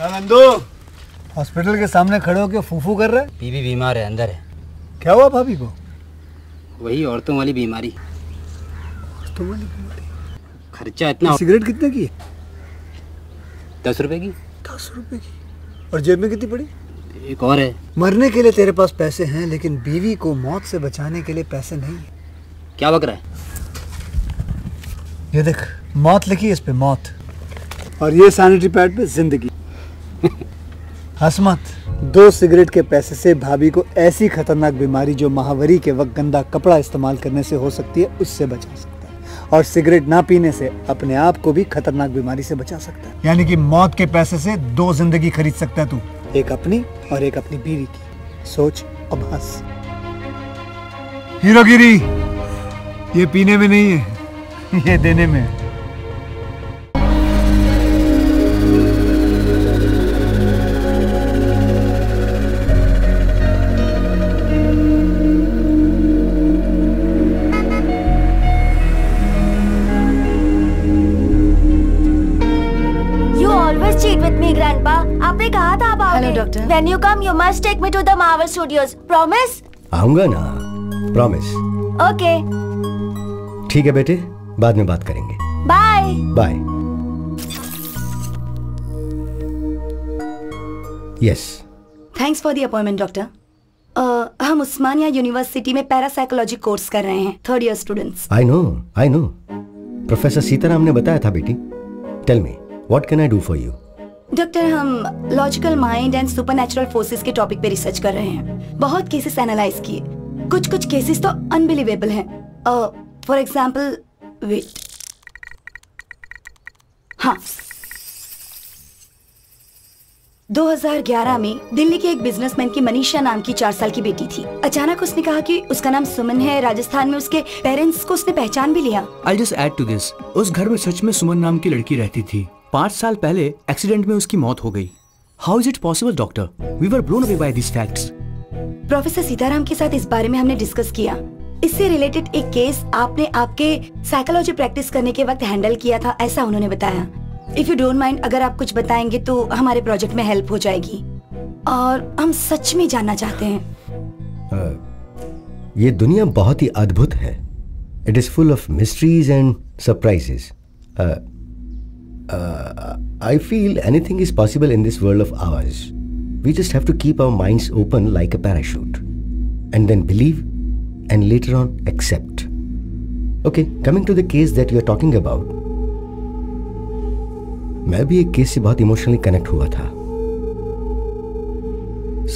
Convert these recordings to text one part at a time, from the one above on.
Nandu, hospital के सामने खड़े होकर फूफू कर रहा है। बीवी बीमार है, अंदर है। क्या हुआ भाभी को? वही औरतों वाली बीमारी। औरतों वाली बीमारी? खर्चा इतना। सिगरेट कितने की है? 10 रुपए की। 10 रुपए की? और जेब में कितनी पड़ी? एक और है। मरने के लिए तेरे पास पैसे हैं, लेकिन बीवी को मौत से बचाने के लिए पैसे नहीं है। क्या बक रहा है? ये देख, मौत लिखी है इस पे, मौत। और ये सैनिटरी पैड पे जिंदगी। हंस मत। 2 सिगरेट के पैसे से भाभी को ऐसी खतरनाक बीमारी जो महावरी के वक्त गंदा कपड़ा इस्तेमाल करने से हो सकती है, उससे बचा सकता है। और सिगरेट ना पीने से अपने आप को भी खतरनाक बीमारी से बचा सकता है। यानी कि मौत के पैसे से 2 जिंदगी खरीद सकता है तू, एक अपनी और एक अपनी बीवी की। सोच, अब हंस। हीरोगिरी ये पीने में नहीं है, ये देने में है। आपने कहा था आप आओगे। Hello doctor. When you come, you must take me to the Marvel Studios. Promise? आऊंगा ना, प्रॉमिस। Okay. ठीक है बेटे, बाद में बात करेंगे। Bye. Bye. Yes. Thanks for the appointment doctor. हम उस्मानिया यूनिवर्सिटी में पैरासाइकोलॉजी कोर्स कर रहे हैं, 3rd year students. I know. Professor Sitaram ने बताया था बेटी। Tell me, what can I do for you? Doctor, हम logical mind and supernatural forces के टॉपिक पे रिसर्च कर रहे हैं। बहुत केसेस एनालाइज किए, कुछ केसेस तो अनबिलीवेबल हैं। फॉर एग्जांपल, वेट, हाँ, 2011 में दिल्ली के एक बिजनेसमैन की मनीषा नाम की 4 साल की बेटी थी। अचानक उसने कहा कि उसका नाम सुमन है। राजस्थान में उसके पेरेंट्स को उसने पहचान भी लिया। I'll just add to this, उस घर में सच में सुमन नाम की लड़की रहती थी। 5 साल पहले एक्सीडेंट में उसकी मौत हो गई। How is it possible, doctor? We were blown away by these facts. Professor Sitaram के साथ इस बारे में हमने डिस्कस किया। इससे रिलेटेड एक केस आपने आपके साइकोलॉजी प्रैक्टिस करने के वक्त हैंडल किया था, ऐसा उन्होंने बताया। इफ यू डोंट माइंड, अगर आप कुछ बताएंगे तो हमारे प्रोजेक्ट में हेल्प हो जाएगी और हम सच में जानना चाहते हैं। ये दुनिया बहुत ही अद्भुत है। It is full of mysteries and surprises. I feel anything is possible in this world of ours. We just have to keep our minds open like a parachute, and then believe, and later on accept. Okay, coming to the case that you are talking about. मैं भी एक case से बहुत emotionally connect हुआ था।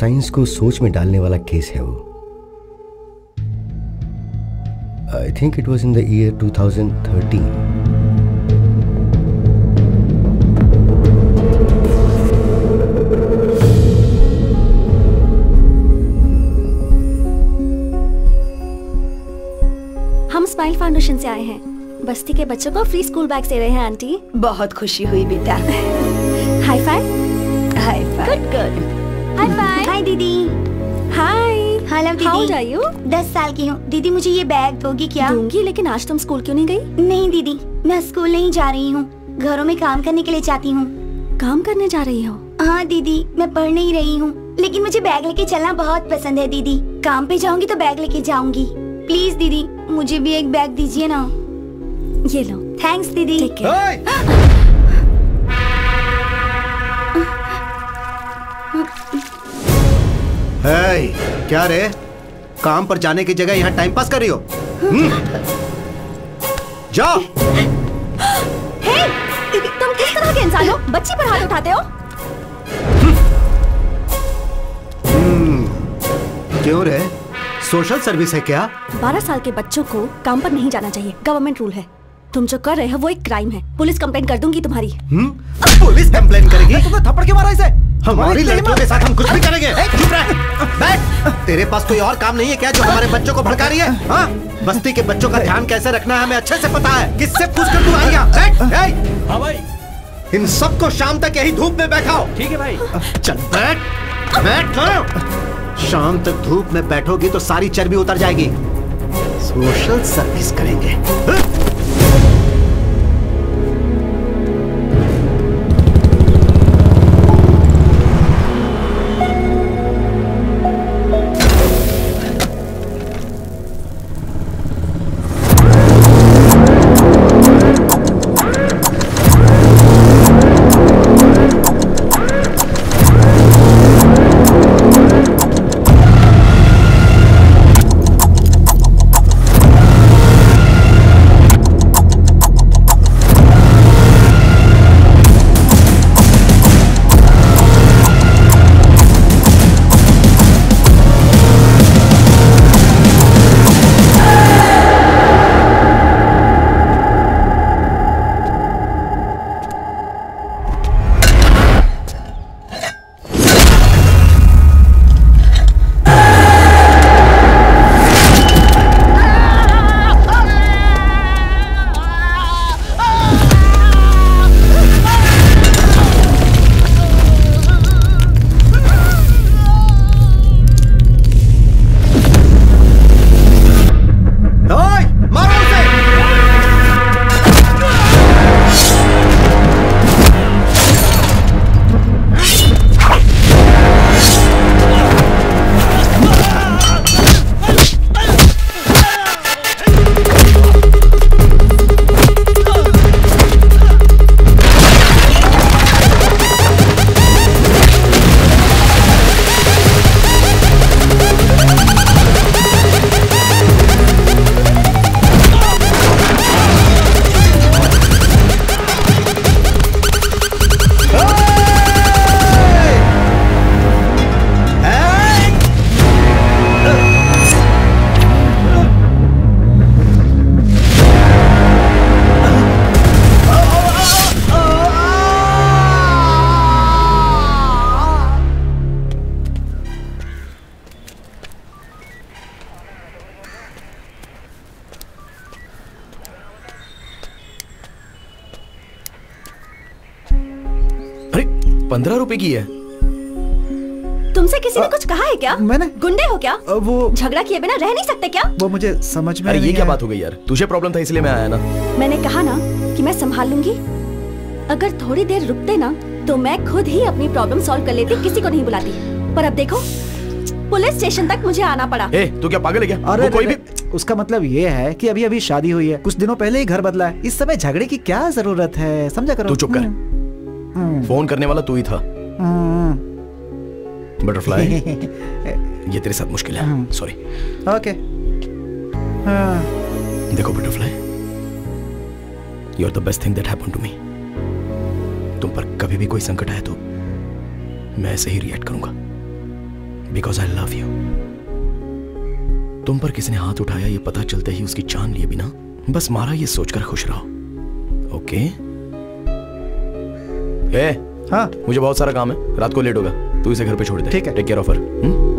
Science को सोच में डालने वाला केस है वो। I think it was in the year 2013. Smile foundation से आए हैं। बस्ती के बच्चों को फ्री स्कूल बैग दे रहे हैं आंटी। बहुत खुशी हुई बेटा। High five. High five. Good. High five. Hi दीदी। हाय। हेलो दीदी। How old are you? 10 साल की हूँ। दीदी मुझे ये बैग दोगी क्या? दूंगी, लेकिन आज तुम स्कूल क्यों नहीं गई? नहीं दीदी, मैं स्कूल नहीं जा रही हूँ, घरों में काम करने के लिए चाहती हूँ। काम करने जा रही हो? हाँ दीदी, मैं पढ़ नहीं रही हूँ, लेकिन मुझे बैग लेके चलना बहुत पसंद है दीदी। काम पे जाऊंगी तो बैग लेके जाऊंगी। प्लीज दीदी, मुझे भी एक बैग दीजिए ना। ये लो। थैंक्स दीदी। क्या रे, काम पर जाने की जगह यहाँ टाइम पास कर रही हो? जाओ। तुम किस तरह के इंसान हो? बच्ची पर हाथ उठाते हो? क्यों रे, सोशल सर्विस है क्या? 12 साल के बच्चों को काम पर नहीं जाना चाहिए, गवर्नमेंट रूल है। तुम जो कर रहे हो वो एक क्राइम है। पुलिस कंप्लेंट कर दूंगी तुम्हारी। पुलिस कंप्लेंट करेगी? तुमने थप्पड़ क्यों मारा इसे? हमारी लड़कियों के साथ हम कुछ भी करेंगे। चुप रह, बैठ। तेरे पास कोई और काम नहीं है क्या जो हमारे बच्चों को भड़का रही है? हाँ? बस्ती के बच्चों का ध्यान कैसे रखना है हमें अच्छे से पता है। किससे पूछ कर तू आई यहाँ? बैठ। हाँ भाई। इन सबको शाम तक यही धूप में बैठाओ। ठीक है भाई। चल बैठ, बैठ। शाम तक धूप में बैठोगी तो सारी चर्बी उतर जाएगी। सोशल सर्विस करेंगे। 15 रुपए की है। तुमसे किसी ने कुछ कहा है क्या? मैंने? गुंडे हो क्या? वो झगड़ा किए बिना रह नहीं सकते क्या? वो मुझे समझ में अरे नहीं ये क्या आया। बात हो गई यार, तुझे प्रॉब्लम था इसलिए मैं आया ना। मैंने कहा ना कि मैं संभाल लूंगी। अगर थोड़ी देर रुकते ना तो मैं खुद ही अपनी प्रॉब्लम सॉल्व कर लेती, किसी को नहीं बुलाती। पर अब देखो, पुलिस स्टेशन तक मुझे आना पड़ा। तू क्या पागल है क्या? अरे वो कोई भी उसका मतलब ये है कि अभी अभी शादी हुई है, कुछ दिनों पहले ही घर बदला है, इस समय झगड़े की क्या जरूरत है, समझा करो। तू चुप कर। फोन करने वाला तू ही था। बटरफ्लाई ये तेरे साथ मुश्किल है, सॉरी। ओके। देखो butterfly, you are the best thing that happened to me. तुम पर कभी भी कोई संकट आए तो मैं ऐसे ही रिएक्ट करूंगा, बिकॉज आई लव यू। तुम पर किसी ने हाथ उठाया ये पता चलते ही उसकी जान लिए बिना बस मारा ये सोचकर खुश रहो, ओके? हाँ, मुझे बहुत सारा काम है, रात को लेट होगा, तू इसे घर पे छोड़ दे। ठीक है, टेक केयर ऑफ हर।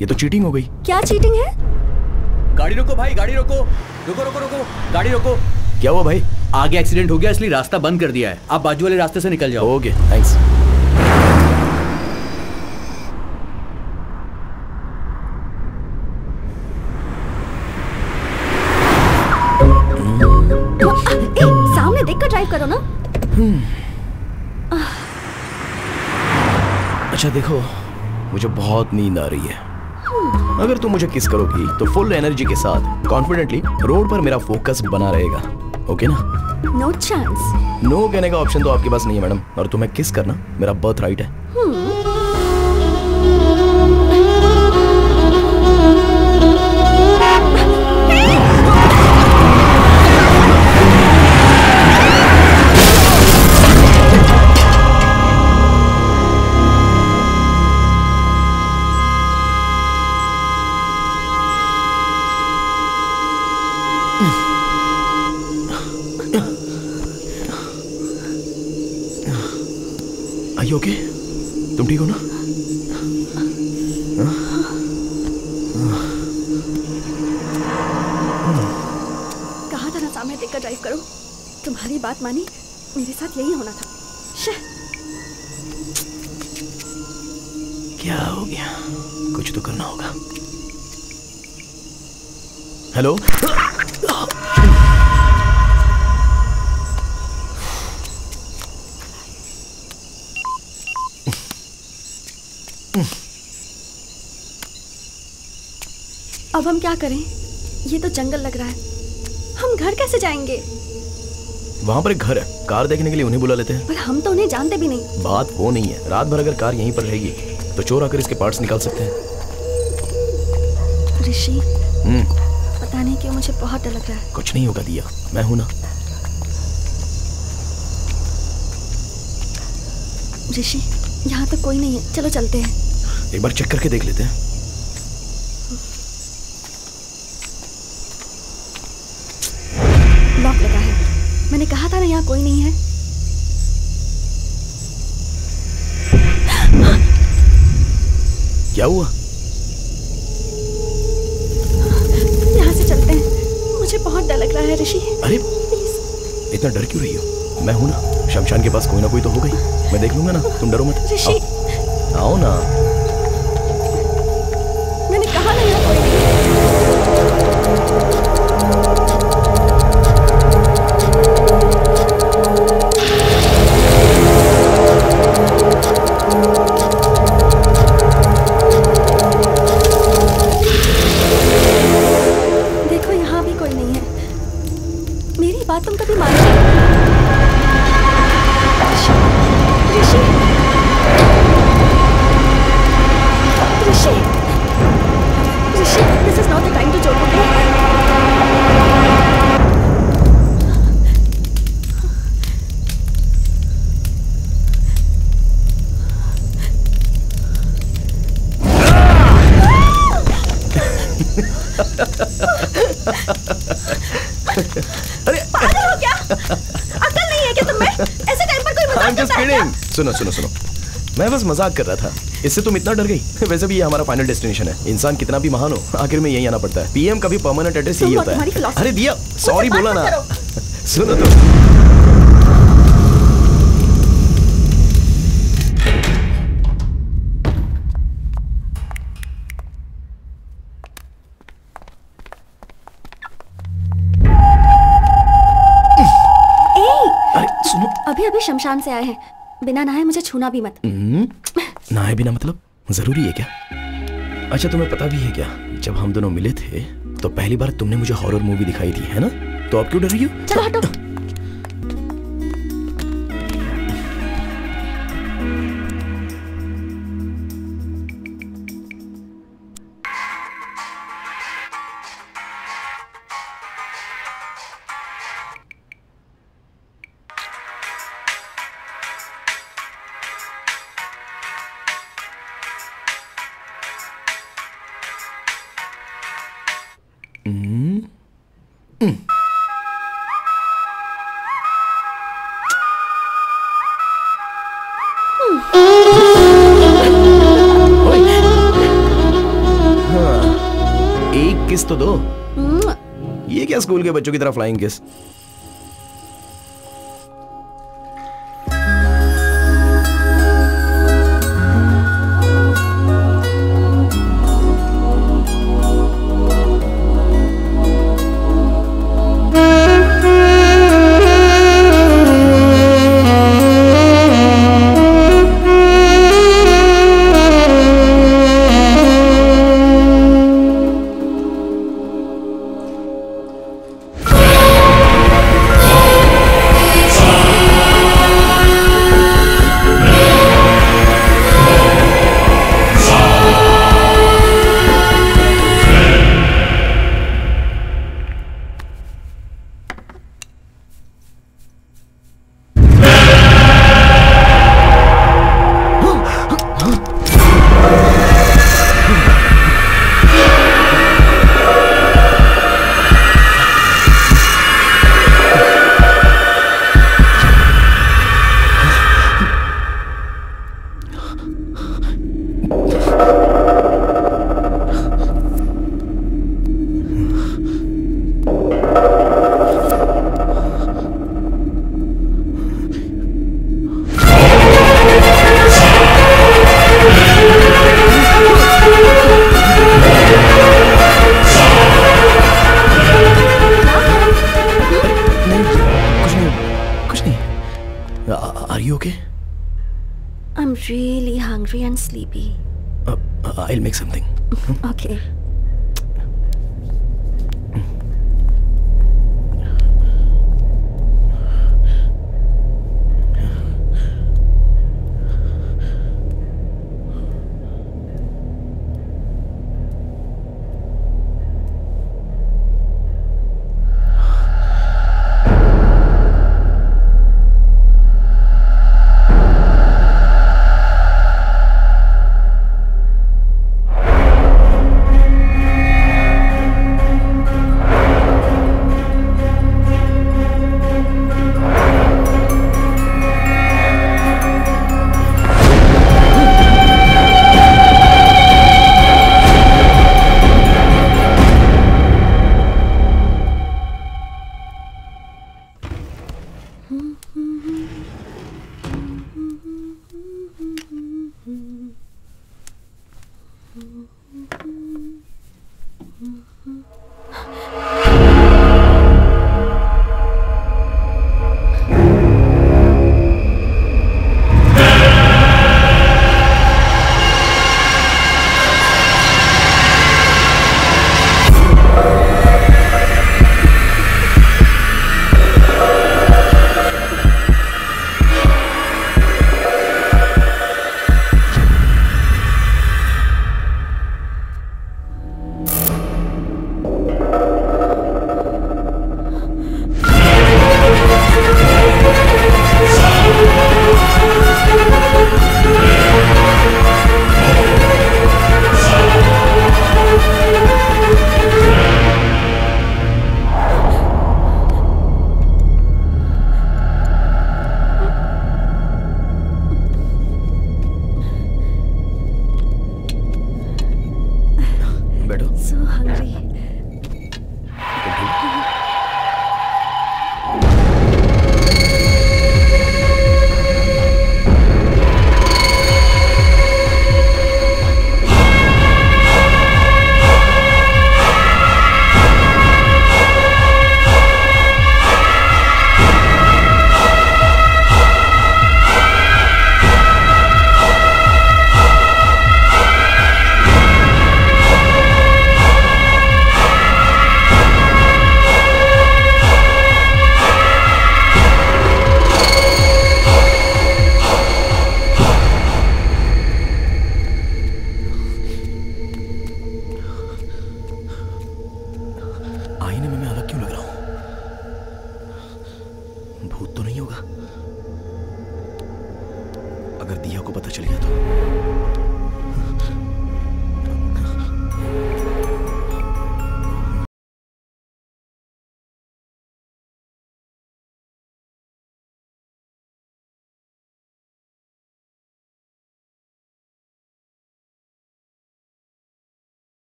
ये तो चीटिंग हो गई। क्या चीटिंग है? गाड़ी रोको भाई, गाड़ी रोको, रुको रुको रुको, गाड़ी रोको। क्या हुआ भाई? आगे एक्सीडेंट हो गया इसलिए रास्ता बंद कर दिया है, आप बाजू वाले रास्ते से निकल जाओ। Okay, thanks. सामने देखकर ड्राइव करो ना। अच्छा देखो, मुझे बहुत नींद आ रही है। अगर तुम मुझे किस करोगी तो फुल एनर्जी के साथ कॉन्फिडेंटली रोड पर मेरा फोकस बना रहेगा, ओके ना? No chance. नो कहने का ऑप्शन तो आपके पास नहीं है मैडम, और तुम्हें किस करना मेरा बर्थ राइट है। You okay? तुम ठीक हो ना? कहा था ना सामने देखकर ड्राइव करो। तुम्हारी बात मानी, मेरे साथ यही होना था। क्या हो गया? कुछ तो करना होगा। हेलो? अब हम क्या करें? ये तो जंगल लग रहा है। हम घर कैसे जाएंगे? वहां पर एक घर है, कार देखने के लिए उन्हें बुला लेते हैं। पर हम तो उन्हें जानते भी नहीं। बात वो नहीं है, रात भर अगर कार यहीं पर रहेगी तो चोर आकर इसके पार्ट्स निकाल सकते हैं। ऋषि, पता नहीं क्यों मुझे बहुत डर लग रहा है। कुछ नहीं होगा दिया, मैं हूं ना। ऋषि, यहाँ तो कोई नहीं है, चलो चलते हैं। एक बार चेक करके देख लेते हैं। लॉक लगा है। मैंने कहा था ना यहाँ कोई नहीं है। क्या हुआ? यहाँ से चलते हैं, मुझे बहुत डर लग रहा है ऋषि। अरे इतना डर क्यों रही हो? मैं हूं ना, शमशान के पास कोई ना कोई तो होगा ही, मैं देख लूंगा ना, तुम डरो मत। ऋषि, आओ ना। मैंने कहा ना यहाँ कोई नहीं है। देखो यहाँ भी कोई नहीं है। मेरी बात तुम कभी मानो? ऋषि, ऋषि, ऋषि, ऋषि, this is not the time to joke, okay? अरे पागल हो क्या? अकल नहीं है क्या तुम्हें? ऐसे टाइम पर कोई मजाक करता है क्या? सुनो सुनो सुनो, मैं बस मजाक कर रहा था। इससे तुम इतना डर गई? वैसे भी ये हमारा फाइनल डेस्टिनेशन है। इंसान कितना भी महान हो, आखिर में यही आना पड़ता है। पीएम का भी परमानेंट एड्रेस यही होता है। अरे दिया, सॉरी बोला ना। सुनो तो। अभी अभी शमशान से आए हैं, बिना नहाए मुझे छूना भी मत। नहाए बिना मतलब जरूरी है क्या? अच्छा तुम्हें पता भी है क्या, जब हम दोनों मिले थे तो पहली बार तुमने मुझे हॉरर मूवी दिखाई थी, है ना? तो अब क्यों डर रही हो? चलो हटो। एक किस तो दो। ये क्या स्कूल के बच्चों की तरह flying kiss? hungry and sleepy. I'll make something. Okay.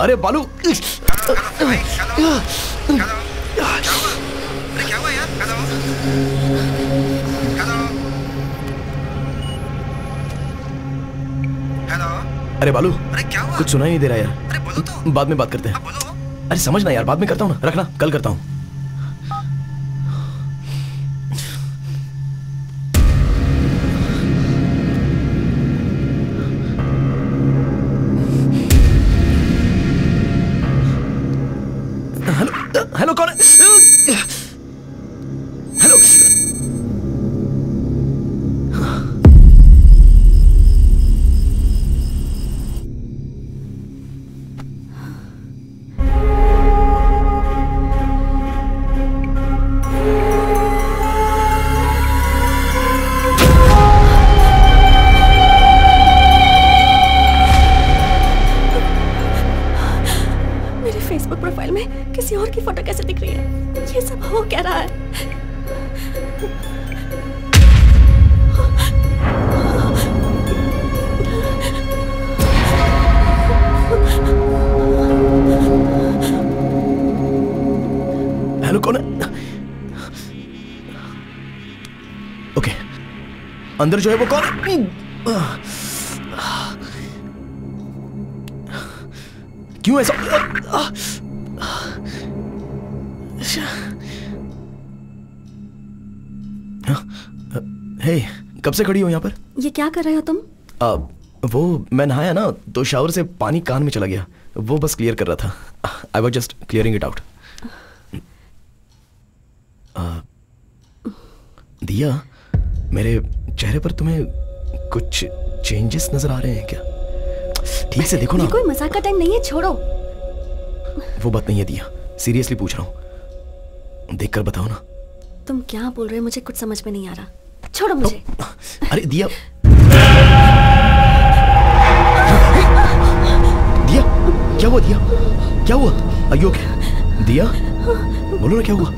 अरे बालू अरे बालू, अरे क्या हुआ? कुछ सुनाई नहीं दे रहा यार। अरे बोलो तो। बाद में बात करते हैं। बोलो। अरे समझ ना यार, बाद में करता हूँ ना, रखना, कल करता हूँ। हेलो हेलो, कौन है? हेलो फेसबुक प्रोफाइल में किसी और की फोटो कैसे दिख रही है? ये सब हो क्या रहा है? हेलो कौन है? ओके, अंदर जो है वो कौन है? क्यों ऐसा? हे, कब से खड़ी हो यहाँ पर? ये क्या कर रहे हो तुम? वो मैं नहाया ना तो शावर से पानी कान में चला गया, वो बस क्लियर कर रहा था। I was just clearing it out. दिया, मेरे चेहरे पर तुम्हें कुछ चेंजेस नजर आ रहे हैं क्या? ठीक से देखो ना। ये कोई मजाक का टाइम नहीं है, छोड़ो। वो बात नहीं है दिया, सीरियसली पूछ रहा हूँ, देखकर बताओ ना। तुम क्या बोल रहे हो, मुझे कुछ समझ में नहीं आ रहा, छोड़ो मुझे। अरे दिया, दिया क्या हुआ? दिया क्या हुआ? Are you okay? दिया बोलो ना क्या हुआ?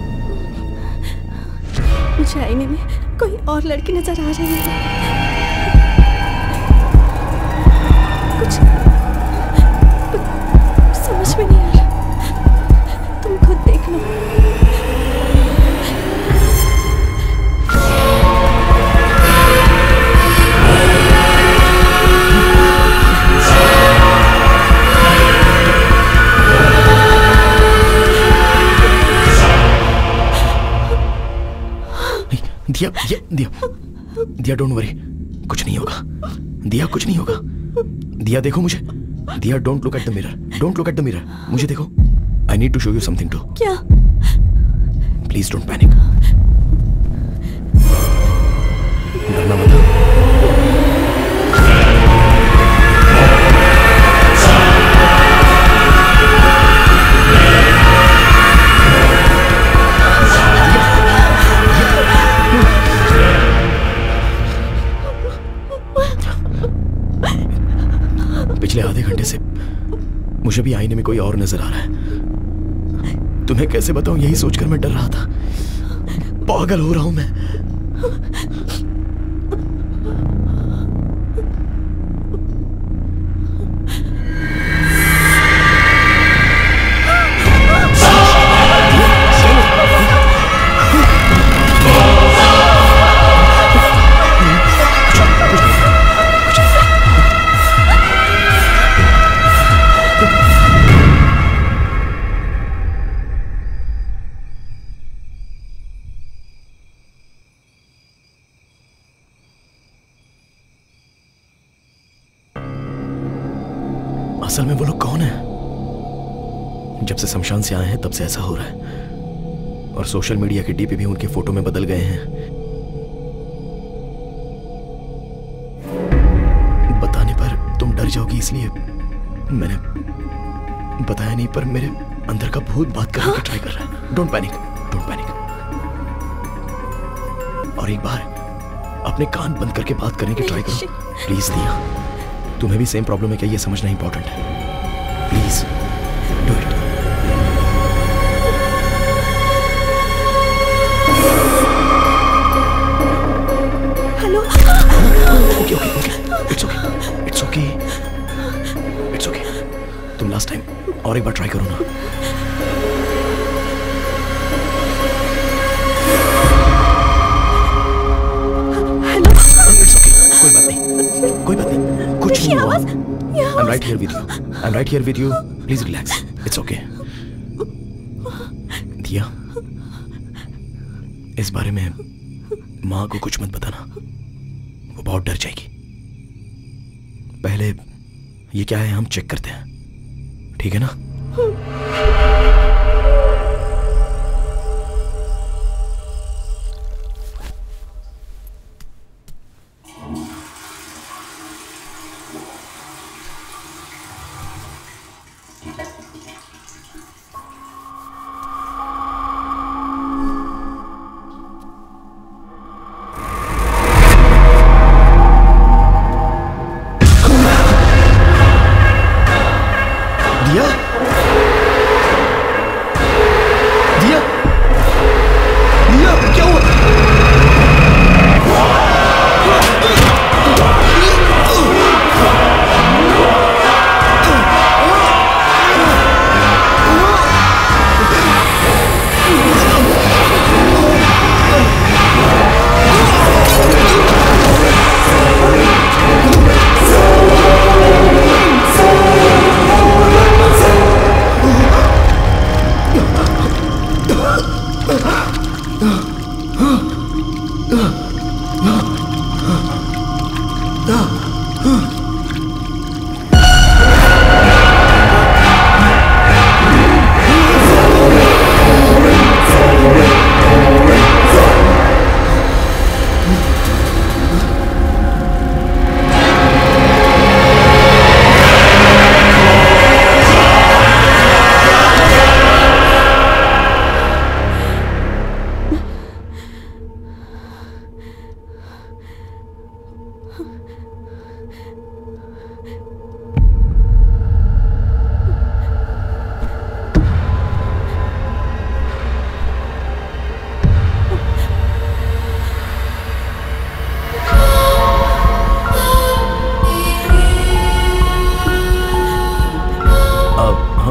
मुझे आईने में कोई और लड़की नजर आ रही है। कुछ समझ में नहीं आ रहा, तुम खुद देख लो। दिया, दिया, दिया डोंट वरी, कुछ नहीं होगा। दिया कुछ नहीं होगा। दिया देखो मुझे। Diya don't look at the mirror, don't look at the mirror, मुझे देखो। I need to show you something too. क्या? प्लीज डोंट पैनिक, डरना मत। पिछले आधे घंटे से मुझे भी आईने में कोई और नजर आ रहा है। तुम्हें कैसे बताऊं, यही सोचकर मैं डर रहा था। पागल हो रहा हूं मैं। असल में वो लोग कौन है? जब से शमशान से आए हैं तब से ऐसा हो रहा है, और सोशल मीडिया के डीपी भी उनके फोटो में बदल गए हैं। बताने पर तुम डर जाओगी इसलिए मैंने बताया नहीं, पर मेरे अंदर का भूत बात करने की ट्राई कर रहा है। Don't panic, don't panic. और एक बार अपने कान बंद करके बात करने की ट्राई करो प्लीज। दिया, तुम्हें भी सेम प्रॉब्लम है क्या, ये समझना इंपॉर्टेंट है। Please do it. Hello. Okay okay okay, it's okay, it's okay, it's okay. तुम लास्ट टाइम और एक बार ट्राई करो ना। हेलो। इट्स ओके, कोई बात नहीं, कोई बात नहीं, कुछ नहीं हुआ। I'm right here with you. I'm right here with you. Please relax. It's okay. दिया, इस बारे में माँ को कुछ मत बताना, वो बहुत डर जाएगी। पहले ये क्या है हम चेक करते हैं, ठीक है ना? दिया,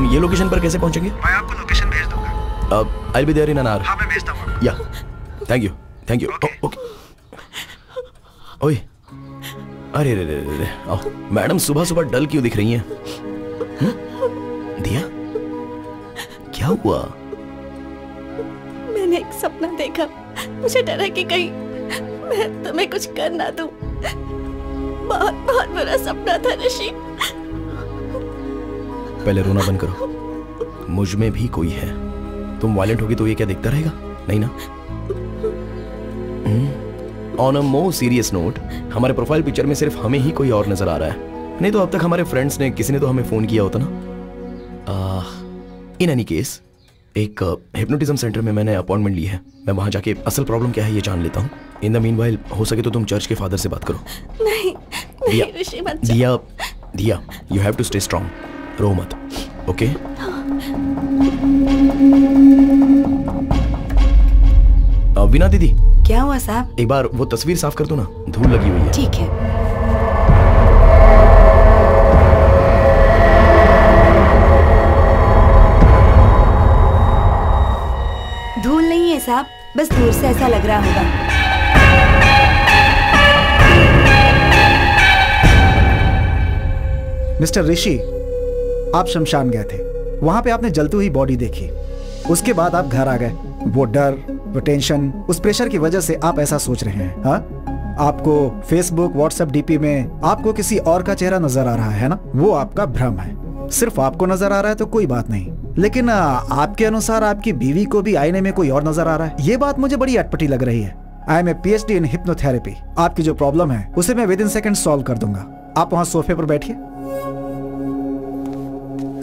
ये लोकेशन पर कैसे पहुंचेंगे? मैं आपको लोकेशन भेज दूंगा। I'll be there in an hour. हाँ, मैं भेजता हूँ। या थैंक यू। ओके। ओए, अरे रे रे रे, आओ। मैडम सुबह सुबह डल क्यों दिख रही हैं? दिया, क्या हुआ? मैंने एक सपना देखा। मुझे डर है कि कहीं मैं तुम्हें कुछ कर ना दूं। बहुत बहुत बुरा सपना था ऋषि। पहले रोना बंद करो। मुझ में भी कोई है। तुम वायलेंट होगी तो ये क्या देखता रहेगा? नहीं ना? On a more serious note, हमारे प्रोफाइल पिक्चर में सिर्फ हमें ही कोई और नजर आ रहा है। नहीं तो अब तक हमारे फ्रेंड्स ने किसी ने तो हमें फोन किया होता ना। इन एनी केस, एक हिप्नोटिज्म सेंटर में मैंने अपॉइंटमेंट ली है। मैं वहां जाके असल प्रॉब्लम क्या है ये जान लेता हूँ। इन द मीनवाइल हो सके तो तुम चर्च के फादर से बात करो। नहीं ऋषि मत Diya, Diya, you have to stay strong. रो मत, ओके? वीना दीदी, क्या हुआ साहब? एक बार वो तस्वीर साफ कर दो ना, धूल लगी हुई है। ठीक है। धूल नहीं है साहब, बस दूर से ऐसा लग रहा होगा। मिस्टर ऋषि, आप शमशान गए थे। वहां पे आपने जलती हुई बॉडी देखी। उसके बाद आप घर आ गए। वो डर, वो टेंशन, उस प्रेशर की वजह से आप ऐसा सोच रहे हैं। हाँ, आपको फेसबुक, व्हाट्सएप डीपी में आपको किसी और का चेहरा नजर आ रहा है ना? वो आपका भ्रम है। सिर्फ आपको नजर आ रहा है तो कोई बात नहीं, लेकिन आपके अनुसार आपकी बीवी को भी आईने में कोई और नजर आ रहा है। ये बात मुझे बड़ी अटपटी लग रही है। I am a PhD in hypnotherapy. आपकी जो प्रॉब्लम है उसे मैं विद इन सेकंड सॉल्व कर दूंगा। आप वहां सोफे पर बैठिए।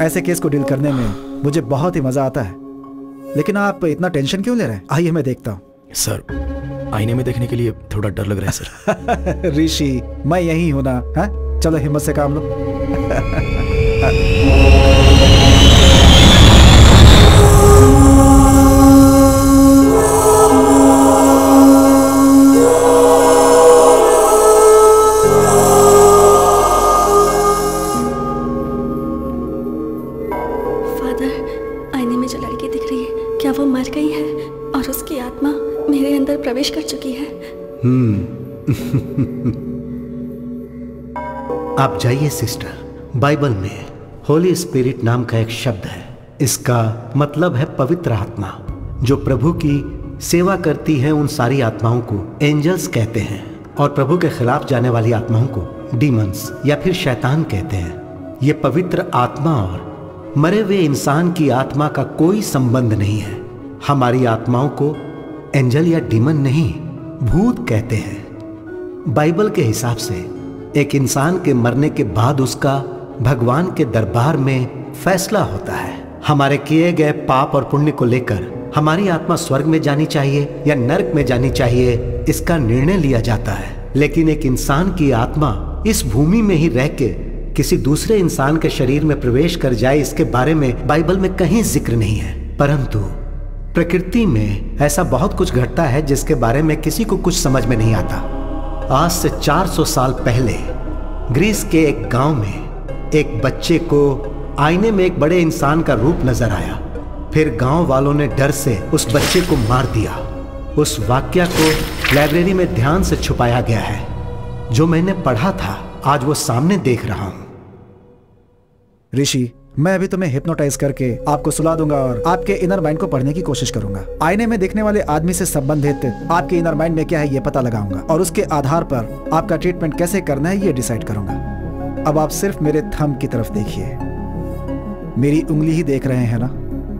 ऐसे केस को डील करने में मुझे बहुत ही मजा आता है, लेकिन आप इतना टेंशन क्यों ले रहे हैं? आइए मैं देखता हूँ। सर, आईने में देखने के लिए थोड़ा डर लग रहा है सर। ऋषि, मैं यही हूं ना। हाँ, चलो हिम्मत से काम लो। प्रवेश कर चुकी है। आप जाइए सिस्टर। बाइबल में होली स्पिरिट नाम का एक शब्द है। इसका मतलब है पवित्र आत्मा। जो प्रभु की सेवा करती है उन सारी आत्माओं को एंजल्स कहते हैं, और प्रभु के खिलाफ जाने वाली आत्माओं को डीमंस या फिर शैतान कहते हैं। ये पवित्र आत्मा और मरे हुए इंसान की आत्मा का कोई संबंध नहीं है। हमारी आत्माओं को एंजल या डीमन नहीं, भूत कहते हैं। बाइबल के हिसाब से एक इंसान के मरने के बाद उसका भगवान के दरबार में फैसला होता है। हमारे किए गए पाप और पुण्य को लेकर हमारी आत्मा स्वर्ग में जानी चाहिए या नरक में जानी चाहिए, इसका निर्णय लिया जाता है। लेकिन एक इंसान की आत्मा इस भूमि में ही रह के किसी दूसरे इंसान के शरीर में प्रवेश कर जाए, इसके बारे में बाइबल में कहीं जिक्र नहीं है। परंतु प्रकृति में ऐसा बहुत कुछ घटता है जिसके बारे में किसी को कुछ समझ में नहीं आता। आज से 400 साल पहले ग्रीस के एक गांव में एक बच्चे को आईने में एक बड़े इंसान का रूप नजर आया। फिर गांव वालों ने डर से उस बच्चे को मार दिया। उस वाक्य को लाइब्रेरी में ध्यान से छुपाया गया है। जो मैंने पढ़ा था आज वो सामने देख रहा हूं। ऋषि, मैं अभी तुम्हें हिप्नोटाइज करके आपको सुला दूंगा और आपके इनर माइंड को पढ़ने की कोशिश करूंगा। आईने में देखने वाले आदमी से संबंधित आपके इनर माइंड में क्या है ये पता लगाऊंगा और उसके आधार पर आपका ट्रीटमेंट कैसे करना है ये डिसाइड करूंगा। अब आप सिर्फ मेरे थंब की तरफ देखिए। मेरी उंगली ही देख रहे हैं ना?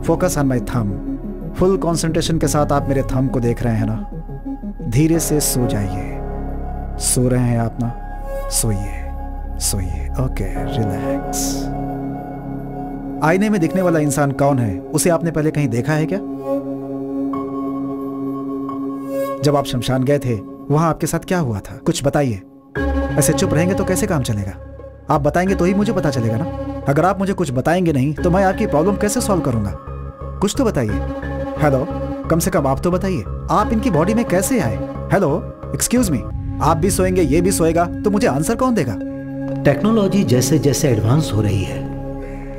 Focus on my thumb. Full concentration के साथ आप मेरे थंब को देख रहे हैं ना? धीरे से सो जाइए। सो रहे हैं आप ना? सोइए सोइए। Okay, relax. आईने में दिखने वाला इंसान कौन है, उसे आपने पहले कहीं देखा है क्या? जब आप शमशान गए थे वहां आपके साथ क्या हुआ था? कुछ बताइए। ऐसे चुप रहेंगे तो कैसे काम चलेगा? आप बताएंगे तो ही मुझे पता चलेगा ना। अगर आप मुझे कुछ बताएंगे नहीं तो मैं आपकी प्रॉब्लम कैसे सॉल्व करूंगा? कुछ तो बताइए। हेलो, कम से कम आप तो बताइए, आप इनकी बॉडी में कैसे आए? हेलो, एक्सक्यूज मी, आप भी सोएंगे ये भी सोएगा तो मुझे आंसर कौन देगा? टेक्नोलॉजी जैसे जैसे एडवांस हो रही है,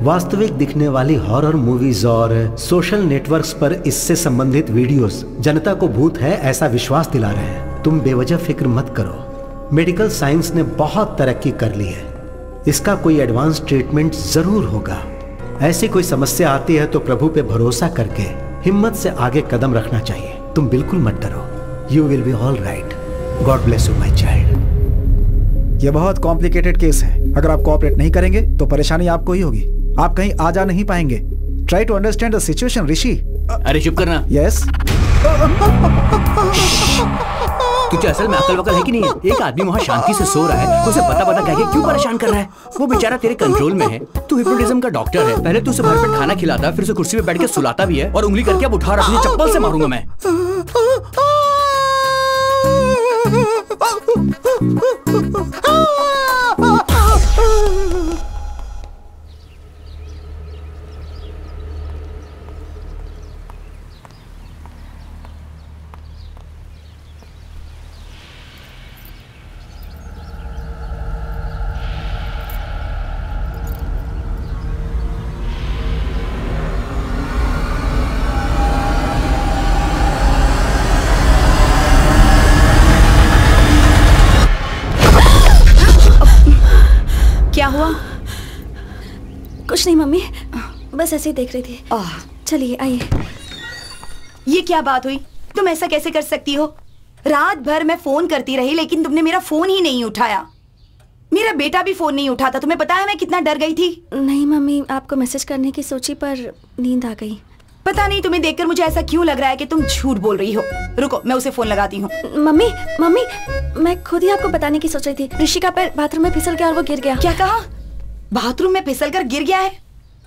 वास्तविक दिखने वाली हॉरर मूवीज और सोशल नेटवर्क्स पर इससे संबंधित वीडियोस जनता को भूत है ऐसा विश्वास दिला रहे हैं। तुम बेवजह फिक्र मत करो, मेडिकल साइंस ने बहुत तरक्की कर ली है, इसका कोई एडवांस ट्रीटमेंट जरूर होगा। ऐसी कोई समस्या आती है तो प्रभु पे भरोसा करके हिम्मत से आगे कदम रखना चाहिए। तुम बिल्कुल मत डरो, you will be all right. God bless you my child. यह बहुत कॉम्प्लिकेटेड केस है, अगर आप कोऑपरेट नहीं करेंगे तो परेशानी आपको ही होगी। आप कहीं आ जा नहीं पाएंगे। Try to understand the situation Rishi. अरे चुप करना। यस। तुझे असल में अकल वकल है कि नहीं? एक आदमी वहाँ शांति से सो रहा है, उसे बता कह के क्यों परेशान कर रहा है? वो बेचारा तेरे कंट्रोल में है। तू हिप्नोटिज्म का डॉक्टर है। पहले तू उसे भरपेट खाना खिलाता, फिर उसे कुर्सी पे बैठ के सुलाता भी है और उंगली करके अब उठा रहा है, चप्पल से मारूंगा मैं। क्या हुआ? कुछ नहीं मम्मी, बस ऐसे ही देख रही थी। चलिए आइए। ये क्या बात हुई? तुम ऐसा कैसे कर सकती हो? रात भर मैं फोन करती रही लेकिन तुमने मेरा फोन ही नहीं उठाया। मेरा बेटा भी फोन नहीं उठाता। तुम्हें पता है मैं कितना डर गई थी। नहीं मम्मी, आपको मैसेज करने की सोची पर नींद आ गई। पता नहीं तुम्हें देखकर मुझे ऐसा क्यों लग रहा है कि तुम झूठ बोल रही हो। रुको, मैं उसे फोन लगाती हूँ। मम्मी मम्मी, मैं खुद ही आपको बताने की सोच रही थी। ऋषि का पैर बाथरूम में फिसल गया और वो गिर गया। क्या कहा? बाथरूम में फिसल कर गिर गया है?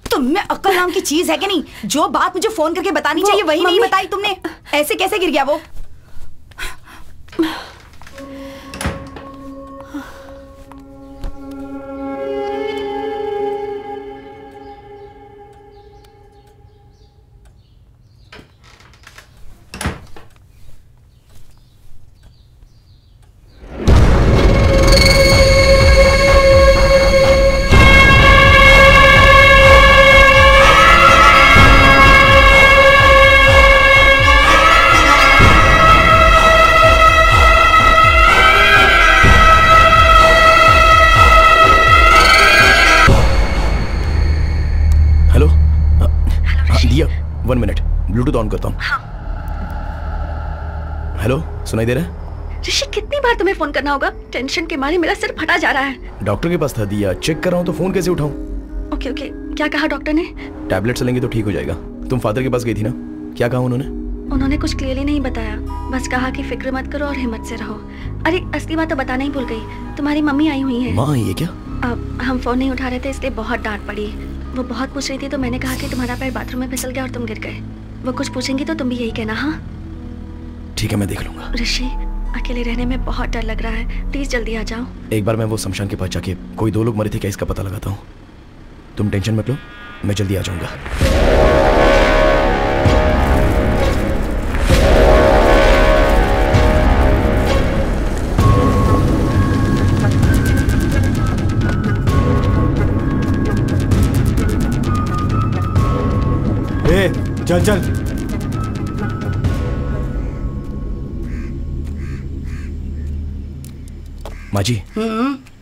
तुम में अक्ल नाम की चीज है कि नहीं? जो बात मुझे फोन करके बतानी चाहिए वही नहीं बताई तुमने। ऐसे कैसे गिर गया वो? वन मिनट, ब्लूटूथ ऑन करता हूँ। हेलो, सुनाई दे रहा है? ऋषि, कितनी बार तुम्हें फोन करना होगा? टेंशन के मारे मेरा सिर फटा जा रहा है। डॉक्टर के पास था दिया, चेक कर रहा हूँ तो फोन कैसे उठाऊं? ओके ओके, क्या कहा डॉक्टर ने? टैबलेट्स लेंगे तो ठीक हो जाएगा। तुम फादर के पास गई थी ना, क्या कहा उन्होंने? उन्होंने कुछ क्लियरली नहीं बताया, बस कहा कि फिक्र मत करो और हिम्मत से रहो। अरे असली बात तो बताना ही भूल गई, तुम्हारी मम्मी आई हुई है। माँ आई है क्या? हम फोन नहीं उठा रहे थे इसलिए बहुत डांट पड़ी। वो बहुत पूछ रही थी तो मैंने कहा कि तुम्हारा पैर बाथरूम में फिसल गया और तुम गिर गए। वो कुछ पूछेंगी तो तुम भी यही कहना। हाँ ठीक है, मैं देख लूंगा। ऋषि, अकेले रहने में बहुत डर लग रहा है, प्लीज जल्दी आ जाओ। एक बार मैं वो शमशान के पास जाके कोई 2 लोग मरे थे क्या इसका पता लगाता हूँ। तुम टेंशन मत लो, मैं जल्दी आ जाऊंगा। चल चल। माँ जी,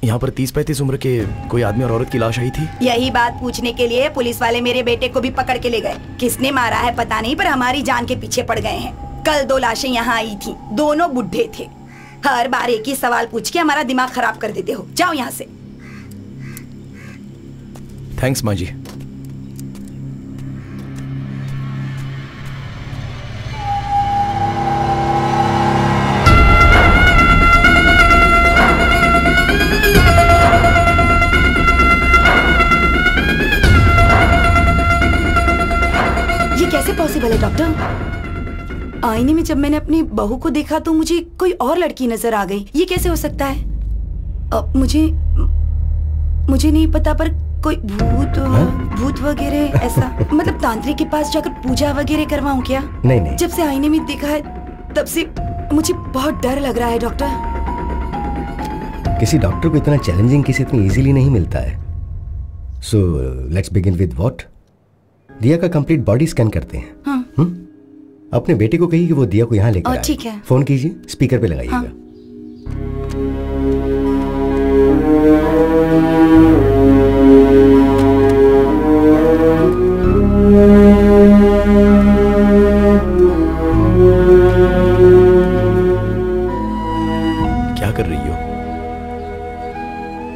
यहाँ पर 30-35 उम्र के कोई आदमी और औरत की लाश आई थी। यही बात पूछने के लिए पुलिस वाले मेरे बेटे को भी पकड़ के ले गए। किसने मारा है पता नहीं, पर हमारी जान के पीछे पड़ गए हैं। कल 2 लाशें यहाँ आई थी, दोनों बुढ़े थे। हर बार एक ही सवाल पूछ के हमारा दिमाग खराब कर देते हो। जाओ यहाँ से। थैंक्स माँ जी। पॉसिबल है डॉक्टर? आईने में जब मैंने अपनी बहू को देखा तो मुझे कोई और लड़की नजर आ गई। ये कैसे हो सकता है? मुझे नहीं पता, पर कोई भूत वगैरह ऐसा, मतलब तांत्रिक के पास जाकर पूजा वगैरह करवाऊं क्या? नहीं। जब से आईने में देखा है तब से मुझे बहुत डर लग रहा है डॉक्टर। किसी डॉक्टर को इतना चैलेंजिंग केस इतनी इजीली नहीं मिलता है। So let's begin with what? दिया का कंप्लीट बॉडी स्कैन करते हैं। हाँ। अपने बेटे को कहिए कि वो दिया को यहाँ लेकर आए। ठीक है। फोन कीजिए, स्पीकर पे लगाइएगा। हाँ। क्या कर रही हो?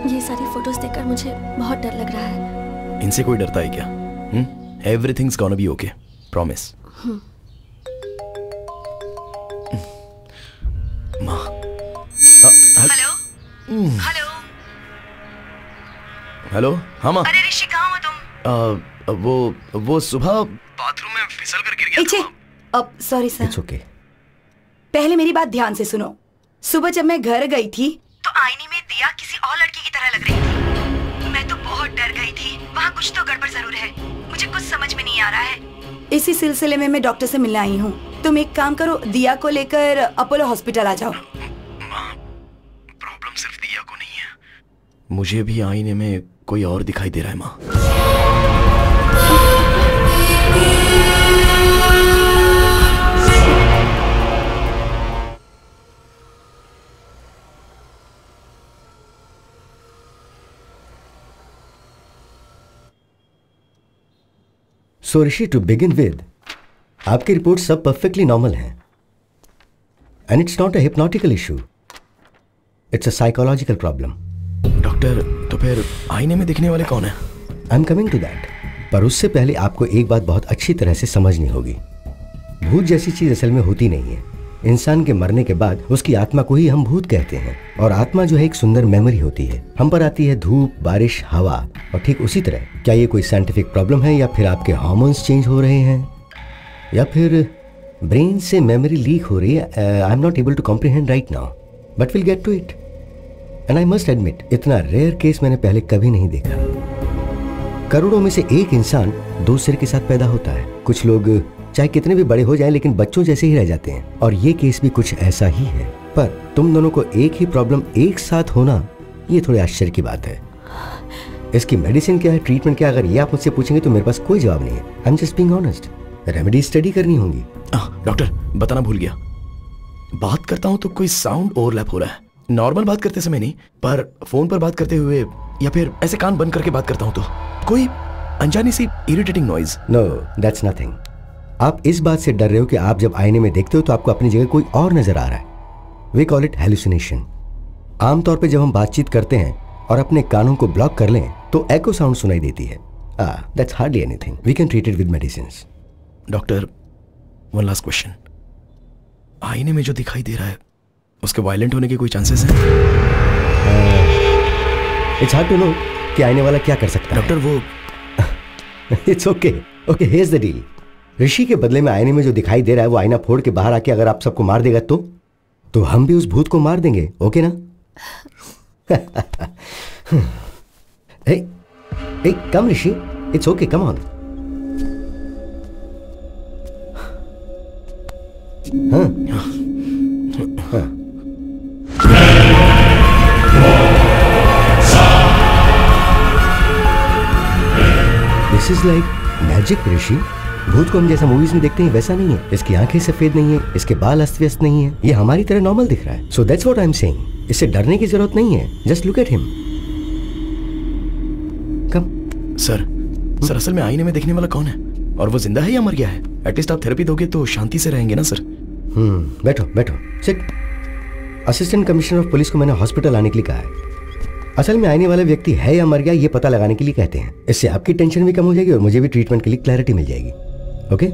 ये सारी फोटोज देखकर मुझे बहुत डर लग रहा है। इनसे कोई डरता है क्या? Everything's gonna be okay. Promise. माँ। हेलो। हेलो। हेलो। हाँ माँ। अरे ऋषि, कहाँ हो तुम? वो सुबह बाथरूम में फिसल कर गिर गया था। अब सॉरी सर। It's okay. पहले मेरी बात ध्यान से सुनो। सुबह जब मैं घर गई थी तो आईने में दिया किसी और लड़की की तरह लग रही थी। मैं तो बहुत डर गई थी। वहाँ कुछ तो गड़बड़ जरूर है, मुझे कुछ समझ में नहीं आ रहा है। इसी सिलसिले में मैं डॉक्टर से मिलने आई हूँ। तुम एक काम करो, दिया को लेकर अपोलो हॉस्पिटल आ जाओ। प्रॉब्लम सिर्फ दिया को नहीं है, मुझे भी आईने में कोई और दिखाई दे रहा है माँ। So Rishi, to begin with, आपकी रिपोर्ट सब परफेक्टली नॉर्मल हैं, and it's not a hypnotical issue, it's a psychological problem. Doctor, तो फिर आईने में दिखने वाले कौन है? I am coming to that, पर उससे पहले आपको एक बात बहुत अच्छी तरह से समझनी होगी। भूत जैसी चीज असल में होती नहीं है। इंसान के मरने के बाद उसकी आत्मा को ही हम भूत कहते हैं, और आत्मा जो है एक सुंदर मेमोरी होती है। हम पर आती है धूप, बारिश, हवा, और ठीक उसी तरह क्या ये कोई साइंटिफिक प्रॉब्लम है, या फिर आपके हार्मोन्स चेंज हो रहे हैं, या फिर ब्रेन से मेमोरी लीक हो रही है? I am not able to comprehend right now, but will get to it. And I must admit, इतना रेयर केस मैंने पहले कभी नहीं देखा। करोड़ों में से एक इंसान 2 सिर के साथ पैदा होता है। कुछ लोग चाहे कितने भी बड़े हो जाएं लेकिन बच्चों जैसे ही रह जाते हैं, और ये केस भी कुछ ऐसा ही है। पर तुम दोनों को एक ही प्रॉब्लम एक साथ होना, ये थोड़ी आश्चर्य की बात है। इसकी मेडिसिन क्या है, ट्रीटमेंट क्या, अगर ये आप मुझसे पूछेंगे तो मेरे पास कोई जवाब नहीं है। I am just being honest. Remedy study करनी होंगी। डॉक्टर, बताना भूल गया, बात करता हूँ तो कोई साउंड ओवरलैप हो रहा है। नॉर्मल बात करते समय नहीं, पर फोन पर बात करते हुए या फिर ऐसे कान बंद करके बात करता हूँ तो कोई अनजानी सी irritating noise. No, that's nothing. आप इस बात से डर रहे हो कि आप जब आईने में देखते हो तो आपको अपनी जगह कोई और नजर आ रहा है। We call it hallucination. आमतौर पे जब हम बातचीत करते हैं और अपने कानों को ब्लॉक कर लें तो एको साउंड सुनाई देती है। That's hardly anything, we can treat it with medicines. Doctor, one last question, आईने में जो दिखाई दे रहा है उसके वायलेंट होने के कोई चांसेस हैं? इट्स हार्ड टू नो कि आईने वाला क्या कर सकता है। डॉक्टर, वो it's okay, okay, here's the deal. Rishi के बदले में आईने में जो दिखाई दे रहा है वो आईना फोड़ के बाहर आके अगर आप सबको मार देगा तो हम भी उस भूत को मार देंगे, ओके ना? hey, come Rishi, it's okay, come on. This is like magic, ऋषि. भूत को हम जैसा मूवीज में देखते हैं वैसा नहीं है। इसकी आंखें सफेद नहीं है, इसके बाल अस्त व्यस्त नहीं है, ये हमारी तरह नॉर्मल दिख रहा है। So that's what I am saying. इससे डरने की जरूरत नहीं है, just look at him. Come. Sir असल में आईने में देखने वाला कौन है और वो जिंदा है या मर गया है? एटलीस्ट आप थेरेपी दोगे तो शांति से रहेंगे ना सर। बैठो बैठो, sit. Assistant commissioner of police को मैंने हॉस्पिटल आने के लिए कहा है। असल में आने वाला व्यक्ति है या मर गया ये पता लगाने के लिए कहते हैं। इससे आपकी टेंशन भी कम हो जाएगी और मुझे भी ट्रीटमेंट के लिए क्लैरिटी मिल जाएगी। ओके?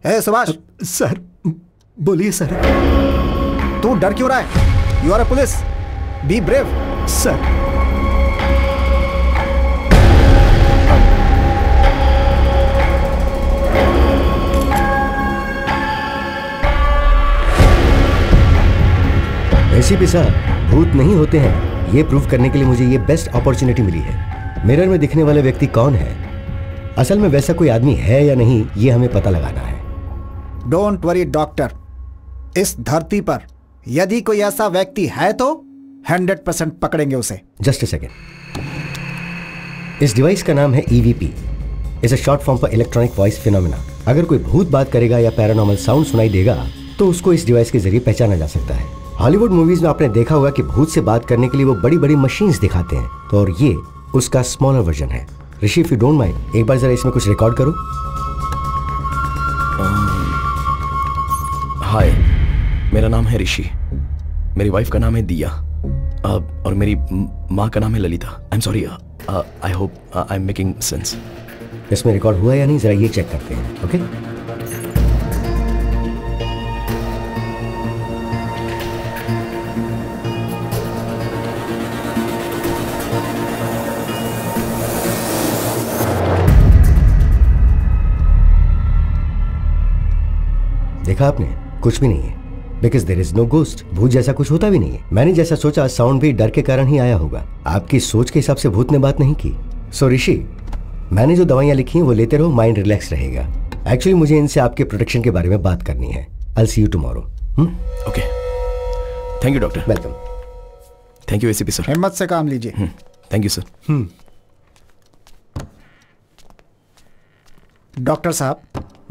हे सुभाष। सर बोलिए सर। तू डर क्यों रहा है? You are a police, be brave. Sir ACP साहब, भूत नहीं होते हैं ये प्रूव करने के लिए मुझे ये बेस्ट अपॉर्चुनिटी मिली है। मिरर में दिखने वाले व्यक्ति कौन है, असल में वैसा कोई आदमी है या नहीं, ये हमें पता लगाना है। डोंट वरी डॉक्टर, इस धरती पर यदि कोई ऐसा व्यक्ति है तो 100% पकड़ेंगे उसे। Just a second. इस डिवाइस का नाम है EVP। Is a short form for electronic voice phenomena. अगर कोई भूत बात करेगा या पैरानॉर्मल साउंड सुनाई देगा तो उसको इस डिवाइस के जरिए पहचाना जा सकता है। हॉलीवुड मूवीज में आपने देखा होगा कि भूत से बात करने के लिए वो बड़ी बड़ी मशीन्स दिखाते हैं, तो और ये उसका स्मॉलर वर्जन है। ऋषि, इफ यू डोंट माइंड, एक बार जरा इसमें कुछ रिकॉर्ड करो। हाय, मेरा नाम है ऋषि, मेरी वाइफ का नाम है दिया, और मेरी माँ का नाम है Lalita. I am sorry, I hope I am making sense. इसमें रिकॉर्ड हुआ या नहीं जरा ये चेक करते हैं। ओके? देखा आपने, कुछ भी नहीं है, because there is no ghost. भूत जैसा कुछ होता भी नहीं है। मैंने जैसा सोचा साउंड भी डर के कारण ही आया होगा। आपकी सोच के हिसाब से भूत ने बात नहीं की। सो ऋषि, मैंने जो दवाइयां लिखी हैं वो लेते रहो, माइंड रिलैक्स रहेगा। एक्चुअली मुझे इनसे आपके प्रोटेक्शन के बारे में बात करनी है। I will C you tomorrow. Okay, thank you doctor. Welcome. Thank you ACP sir. हिम्मत से काम लीजिए। Thank you sir. डॉक्टर साहब,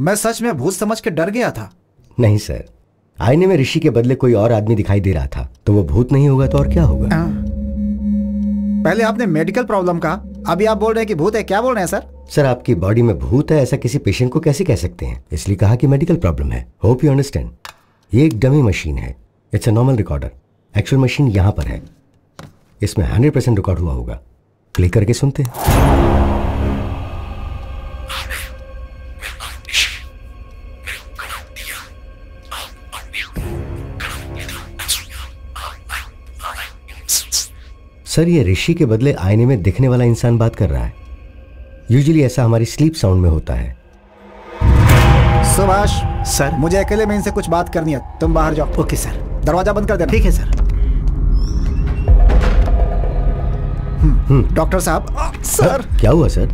मैं सच में भूत समझ के डर गया था। नहीं सर, आईने में ऋषि के बदले कोई और आदमी दिखाई दे रहा था, तो वो भूत नहीं होगा तो और क्या होगा? पहले आपने मेडिकल प्रॉब्लम कहा, अभी आप बोल रहे हैं कि भूत है। क्या बोल रहे हैं सर? सर, आपकी बॉडी में भूत है ऐसा किसी पेशेंट को कैसे कह सकते हैं, इसलिए कहा कि मेडिकल प्रॉब्लम है। Hope you understand. ये एक डमी मशीन है, it's a normal recorder. Actual machine यहाँ पर है, इसमें 100% रिकॉर्ड हुआ होगा। प्ले करके सुनते हैं। सर, ये ऋषि के बदले आईने में दिखने वाला इंसान बात कर रहा है। यूजुअली ऐसा हमारी स्लीप साउंड में होता है। सुभाष सर, मुझे अकेले में इनसे कुछ बात करनी है, तुम बाहर जाओ। Okay sir. दरवाजा बंद कर देना। ठीक है सर। डॉक्टर साहब। सर, क्या हुआ सर?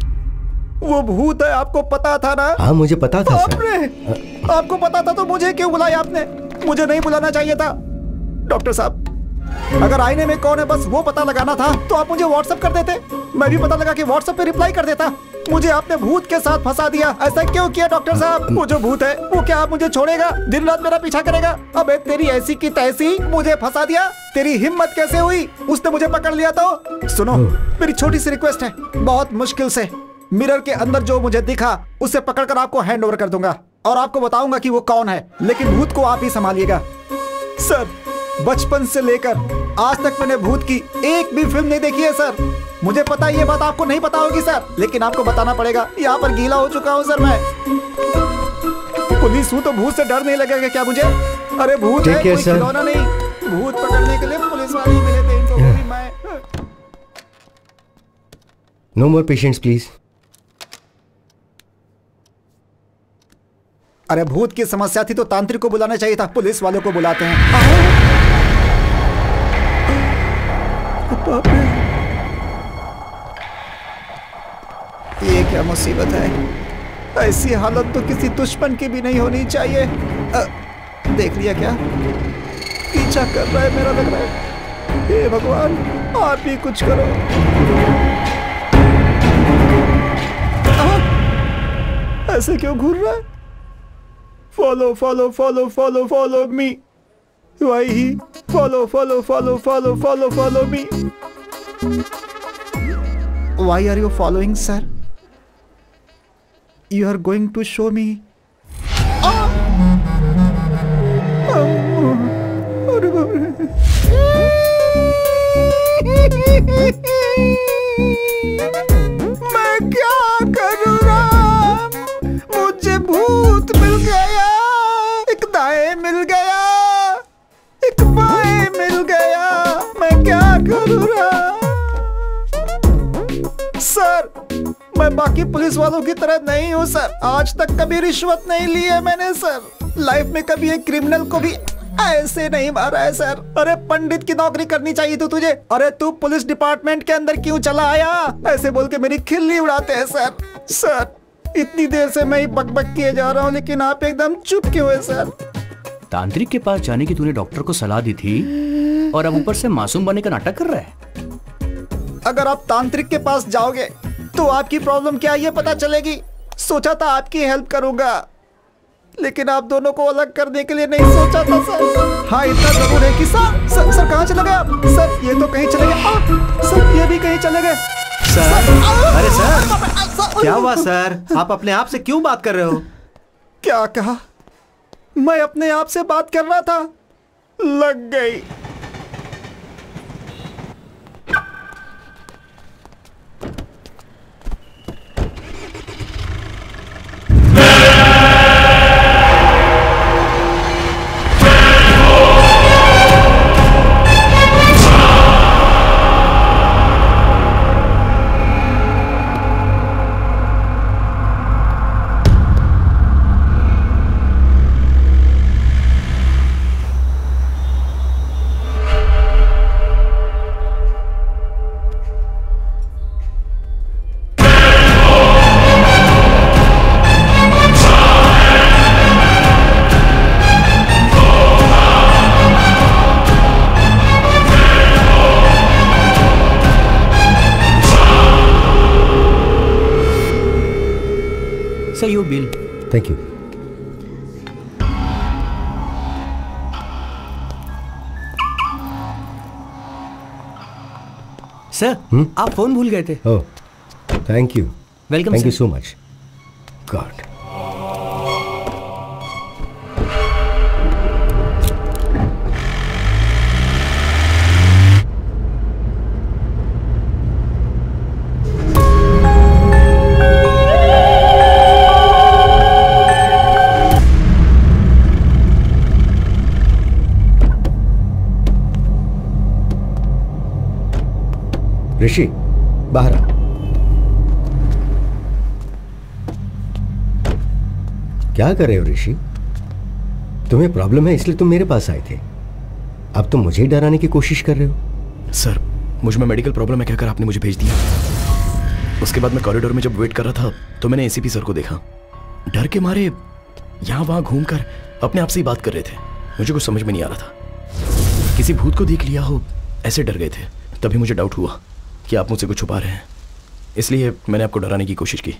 वो भूत है, आपको पता था ना? हाँ, मुझे पता था सर। आपको पता था तो मुझे क्यों बुलाया आपने? मुझे नहीं बुलाना चाहिए था। डॉक्टर साहब, अगर आईने में कौन है बस वो पता लगाना था तो आप मुझे व्हाट्सएप कर देते, मैं भी पता लगा कि व्हाट्सएप पे रिप्लाई कर देता। मुझे आपने भूत के साथ फंसा दिया। ऐसा क्यों किया डॉक्टर साहब? वो जो भूत है वो क्या आप मुझे छोड़ेगा? दिन रात मेरा पीछा करेगा? अबे तेरी ऐसी की तैसी, मुझे फंसा दिया। तेरी हिम्मत कैसे हुई? उसने मुझे पकड़ लिया तो। सुनो, मेरी छोटी सी रिक्वेस्ट है, बहुत मुश्किल से मिरर के अंदर जो मुझे दिखा उसे पकड़कर आपको हैंड ओवर कर दूंगा और आपको बताऊंगा कि वो कौन है, लेकिन भूत को आप ही संभालिएगा। सर, बचपन से लेकर आज तक मैंने भूत की एक भी फिल्म नहीं देखी है सर। मुझे पता है ये बात आपको नहीं पता होगी सर, लेकिन आपको बताना पड़ेगा। यहाँ पर गीला हो चुका हूँ सर मैं। पुलिस हूँ तो भूत से डर नहीं लगेगा क्या मुझे? अरे भूत है, कोई खिलौना नहीं। भूत पकड़ने के लिए पुलिस वाले मिले थे, इनको भी मैं। No more patients please. अरे भूत की समस्या थी तो तांत्रिक को बुलाना चाहिए था, पुलिस वालों को बुलाते हैं। ये क्या मुसीबत है? ऐसी हालत तो किसी दुश्मन की भी नहीं होनी चाहिए। देख लिया क्या? पीछा कर रहा है मेरा, लग रहा है। हे भगवान, आप ही कुछ करो। ऐसे क्यों घूर रहा है? Follow follow follow follow follow me. Why he follow me? Why are you following, sir? You are going to show me. अरे बाप रे। मैं क्या करूँ राम? मुझे भूत मिल गया, एक दाएं मिल गया, एक बाएं मिल गया, मैं क्या करूँ राम? सर, मैं बाकी पुलिस वालों की तरह नहीं हूँ सर। आज तक कभी रिश्वत नहीं ली है मैंने सर। लाइफ में कभी एक क्रिमिनल को भी ऐसे नहीं मारा है सर। अरे पंडित की नौकरी करनी चाहिए थी तुझे। अरे तू पुलिस डिपार्टमेंट के अंदर क्यों चला आया? ऐसे बोल के मेरी खिल्ली उड़ाते हैं सर। सर, इतनी देर से मैं ही बकबक किए जा रहा हूँ, लेकिन आप एकदम चुप क्यों है सर? तांत्रिक के पास जाने की तूने डॉक्टर को सलाह दी थी और अब ऊपर से मासूम बनने का नाटक कर रहा है। अगर आप तांत्रिक के पास जाओगे तो आपकी प्रॉब्लम क्या है ये पता चलेगी। सोचा था आपकी हेल्प करूंगा, लेकिन आप दोनों को अलग करने के लिए नहीं सोचा था सर। हाँ, इतना जरूर है कि सर कहाँ चले गए आप? सर, ये तो कहीं चले गए। सर, ये भी कहीं चले गए। सर, अरे सर, क्या हुआ सर? आप अपने आप से क्यों बात कर रहे हो? क्या कहा? मैं अपने आप से बात कर रहा था, लग गई। Sir, your bill. Thank you. Sir, आप फोन भूल गए थे। Oh, thank you. Welcome, Thank sir. you so much. God. ऋषि, बाहर आ। क्या कर रहे हो ऋषि? तुम्हें प्रॉब्लम है इसलिए तुम मेरे पास आए थे। अब तुम मुझे डराने की कोशिश कर रहे हो। सर, मुझ में मेडिकल प्रॉब्लम है कहकर आपने मुझे भेज दिया। उसके बाद मैं कॉरिडोर में जब वेट कर रहा था तो मैंने एसीपी सर को देखा। डर के मारे यहाँ वहां घूमकर अपने आप से ही बात कर रहे थे। मुझे कुछ समझ में नहीं आ रहा था। किसी भूत को देख लिया हो, ऐसे डर गए थे। तभी मुझे डाउट हुआ कि आप मुझसे कुछ छुपा रहे हैं, इसलिए मैंने आपको डराने की कोशिश की।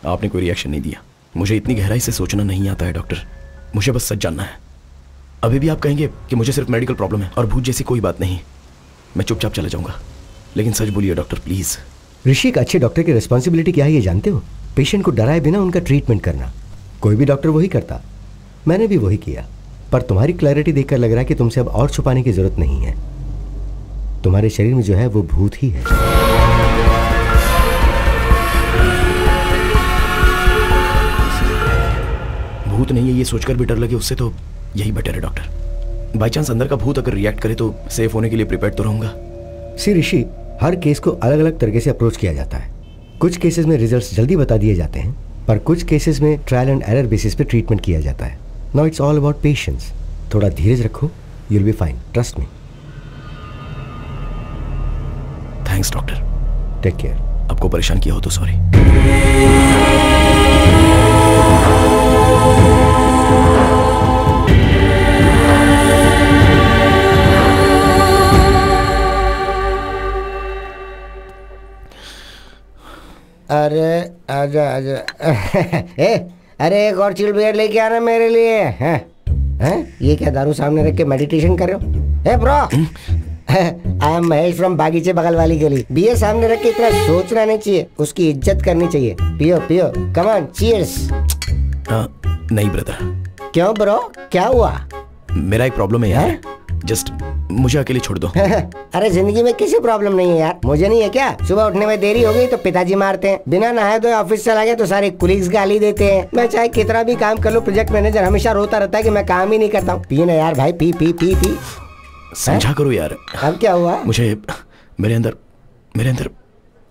आपने कोई रिएक्शन नहीं दिया। मुझे इतनी गहराई से सोचना नहीं आता है डॉक्टर, मुझे बस सच जानना है। अभी भी आप कहेंगे कि मुझे सिर्फ मेडिकल प्रॉब्लम है और भूत जैसी कोई बात नहीं, मैं चुपचाप चला जाऊंगा, लेकिन सच बोलिए डॉक्टर प्लीज। ऋषि, एक अच्छे डॉक्टर की रिस्पॉन्सिबिलिटी क्या है ये जानते हो? पेशेंट को डराए बिना उनका ट्रीटमेंट करना। कोई भी डॉक्टर वही करता, मैंने भी वही किया। पर तुम्हारी क्लैरिटी देखकर लग रहा है कि तुमसे अब और छुपाने की जरूरत नहीं है। तुम्हारे शरीर में जो है वो भूत ही है। भूत नहीं है ये सोचकर भी डर लगे, उससे तो यही बेटर है डॉक्टर। बाई चांस अंदर का भूत अगर रिएक्ट करे तो सेफ होने के लिए प्रिपेयर्ड तो रहूंगा। सी ऋषि, हर केस को अलग अलग तरीके से अप्रोच किया जाता है। कुछ केसेस में रिजल्ट्स जल्दी बता दिए जाते हैं, पर कुछ केसेस में ट्रायल एंड एरर बेसिस पे ट्रीटमेंट किया जाता है। Now it's all about patience. थोड़ा धीरज रखो, you will be fine, trust me. Thanks doctor. Take care. आपको परेशान किया हो तो सॉरी। अरे आजा आजा। अरे एक और चिल बियर लेके आना मेरे लिए। हैं ये क्या दारू सामने रख के मेडिटेशन कर रहे हो? Hey bro, I am Mahesh from बागीचे बगल वाली गली। बियर सामने रख के इतना सोचना नहीं चाहिए, उसकी इज्जत करनी चाहिए। पियो पियो, कम ऑन, चीयर्स। नहीं ब्रदर। क्यों ब्रो, क्या हुआ? मेरा एक प्रॉब्लम है यार, जस्ट मुझे अकेले छोड़ दो। अरे जिंदगी में किसी प्रॉब्लम नहीं है यार, मुझे नहीं है क्या? सुबह उठने में देरी हो गई तो पिताजी मारते हैं, बिना नहाए धोए ऑफिस चला गया तो सारे कुलीग्स गाली देते हैं। मैं चाहे कितना भी काम कर लूं, प्रोजेक्ट मैनेजर हमेशा रोता रहता है कि मैं काम ही नहीं करता हूँ। पी ना यार भाई, पी पी पी पी। समझा करो यार। अब क्या हुआ? मुझे मेरे अंदर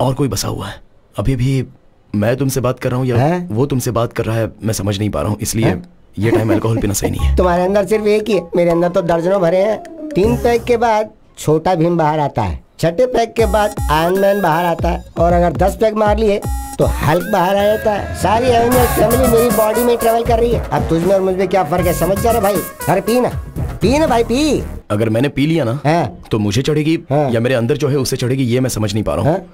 और कोई बसा हुआ है। अभी भी मैं तुमसे बात कर रहा हूँ या वो तुमसे बात कर रहा है, मैं समझ नहीं पा रहा हूँ, इसलिए ये टाइम अल्कोहल पीना सही नहीं है। तुम्हारे अंदर सिर्फ एक ही है, मेरे अंदर तो दर्जनों भरे हैं। 3 पैक के बाद छोटा भीम बाहर आता है, 6ठे पैक के बाद आयरन मैन बाहर आता है, और अगर 10 पैक मार लिए तो हल्क बाहर आ जाता है। सारी एवेंजर्स फैमिली मेरी बॉडी में ट्रेवल कर रही है। अब तुझ में और मुझ में क्या फर्क है, समझ जा रहा भाई? अरे पी ना भाई, पी। अगर मैंने पी लिया ना तो मुझे चढ़ेगी या मेरे अंदर जो है उसे चढ़ेगी, ये मैं समझ नहीं पा रहा हूँ।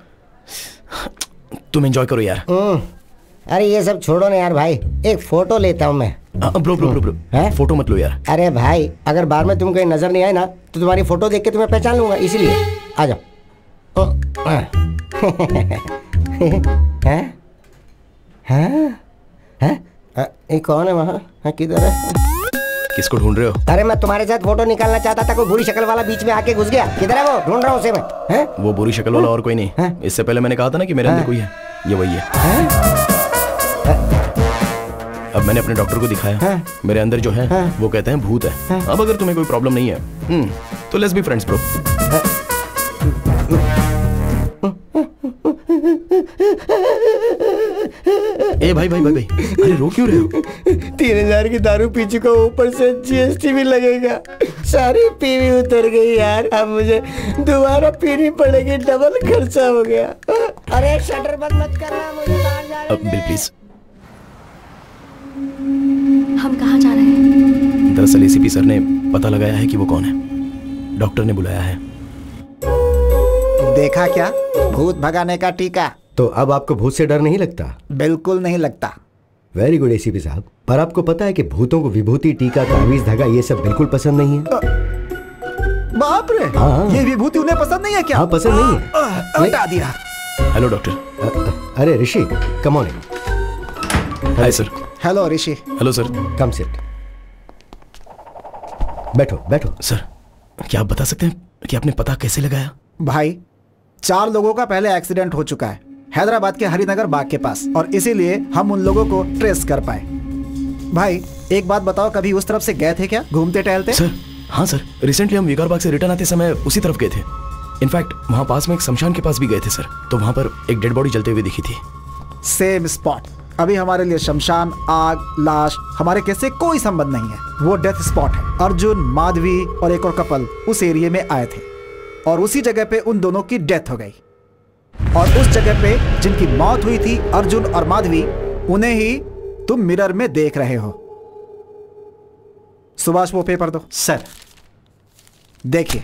तुम एंजॉय करो यार। अरे ये सब छोड़ो ना यार भाई, एक फोटो लेता हूँ मैं। ब्रो फोटो मत लो यार। अरे भाई, अगर बार में तुम कहीं नजर नहीं आए ना तो तुम्हारी फोटो देख के तुम्हें पहचान लूंगा, इसीलिए आ जाओ। ये कौन है वहाँ? किधर है? किसको ढूंढ रहे हो? अरे मैं तुम्हारे साथ फोटो निकालना चाहता था, कोई बुरी शक्ल वाला बीच में आके घुस गया। किधर है वो? ढूंढ रहा हूँ उसे मैं। वो बुरी शक्ल वाला और कोई नहीं, इससे पहले मैंने कहा था ना कि मेरे अंदर कोई है, ये वही है। अब मैंने अपने डॉक्टर को दिखाया, मेरे अंदर जो है वो कहते हैं भूत है। अब अगर तुम्हें कोई प्रॉब्लम नहीं है तो लेट्स बी फ्रेंड्स ब्रो। ए भाई, अरे रो क्यों रहे हो? 3000 की दारू पी चुका, ऊपर से GST भी लगेगा। सारी पीवी उतर गई यार, अब मुझे दोबारा पीनी पड़ेगी, डबल खर्चा हो गया। अरे शटर बंद मत करना, मुझे बाहर जाने दे। Bill please. हम कहाँ जा रहे हैं? दरअसल ACP सर ने पता लगाया है कि वो कौन है, डॉक्टर ने बुलाया है। देखा क्या, भूत भगाने का टीका। तो अब आपको भूत से डर नहीं लगता? बिल्कुल नहीं लगता। वेरी गुड ACP साहब। पर आपको पता है कि भूतों को विभूति, टीका, तावीज, धागा ये सब बिल्कुल पसंद नहीं है। बाप रे, ये विभूति उन्हें पसंद नहीं है क्या? हाँ, पसंद नहीं है। हटा दिया। Hello doctor. अरे Rishi, come on. Hi sir. Hello Rishi. Hello sir. Come sit. बैठो। सर, क्या आप बता सकते हैं कि आपने पता कैसे लगाया? भाई, 4 लोगों का पहले एक्सीडेंट हो चुका है हैदराबाद के हरिनगर बाग के पास, और इसीलिए हम उन लोगों को ट्रेस कर पाए। भाई एक बात बताओ, कभी उस तरफ से गए थे क्या, घूमते टहलते? सर हाँ सर, रिसेंटली हम विकार बाग से रिटर्न आते समय उसी तरफ गए थे। इनफैक्ट वहाँ पास में एक शमशान के पास भी गए थे सर, तो वहाँ पर एक डेड बॉडी जलते हुए दिखी थी। Same spot. अभी हमारे लिए शमशान, आग, लाश हमारे केस से कोई संबंध नहीं है, वो डेथ स्पॉट है। अर्जुन, माधवी और एक और कपल उस एरिया में आए थे, और उसी जगह पे उन दोनों की डेथ हो गई। और उस जगह पे जिनकी मौत हुई थी, अर्जुन और माधवी, उन्हें ही तुम मिरर में देख रहे हो। सुभाष वो पेपर दो। सर देखिए,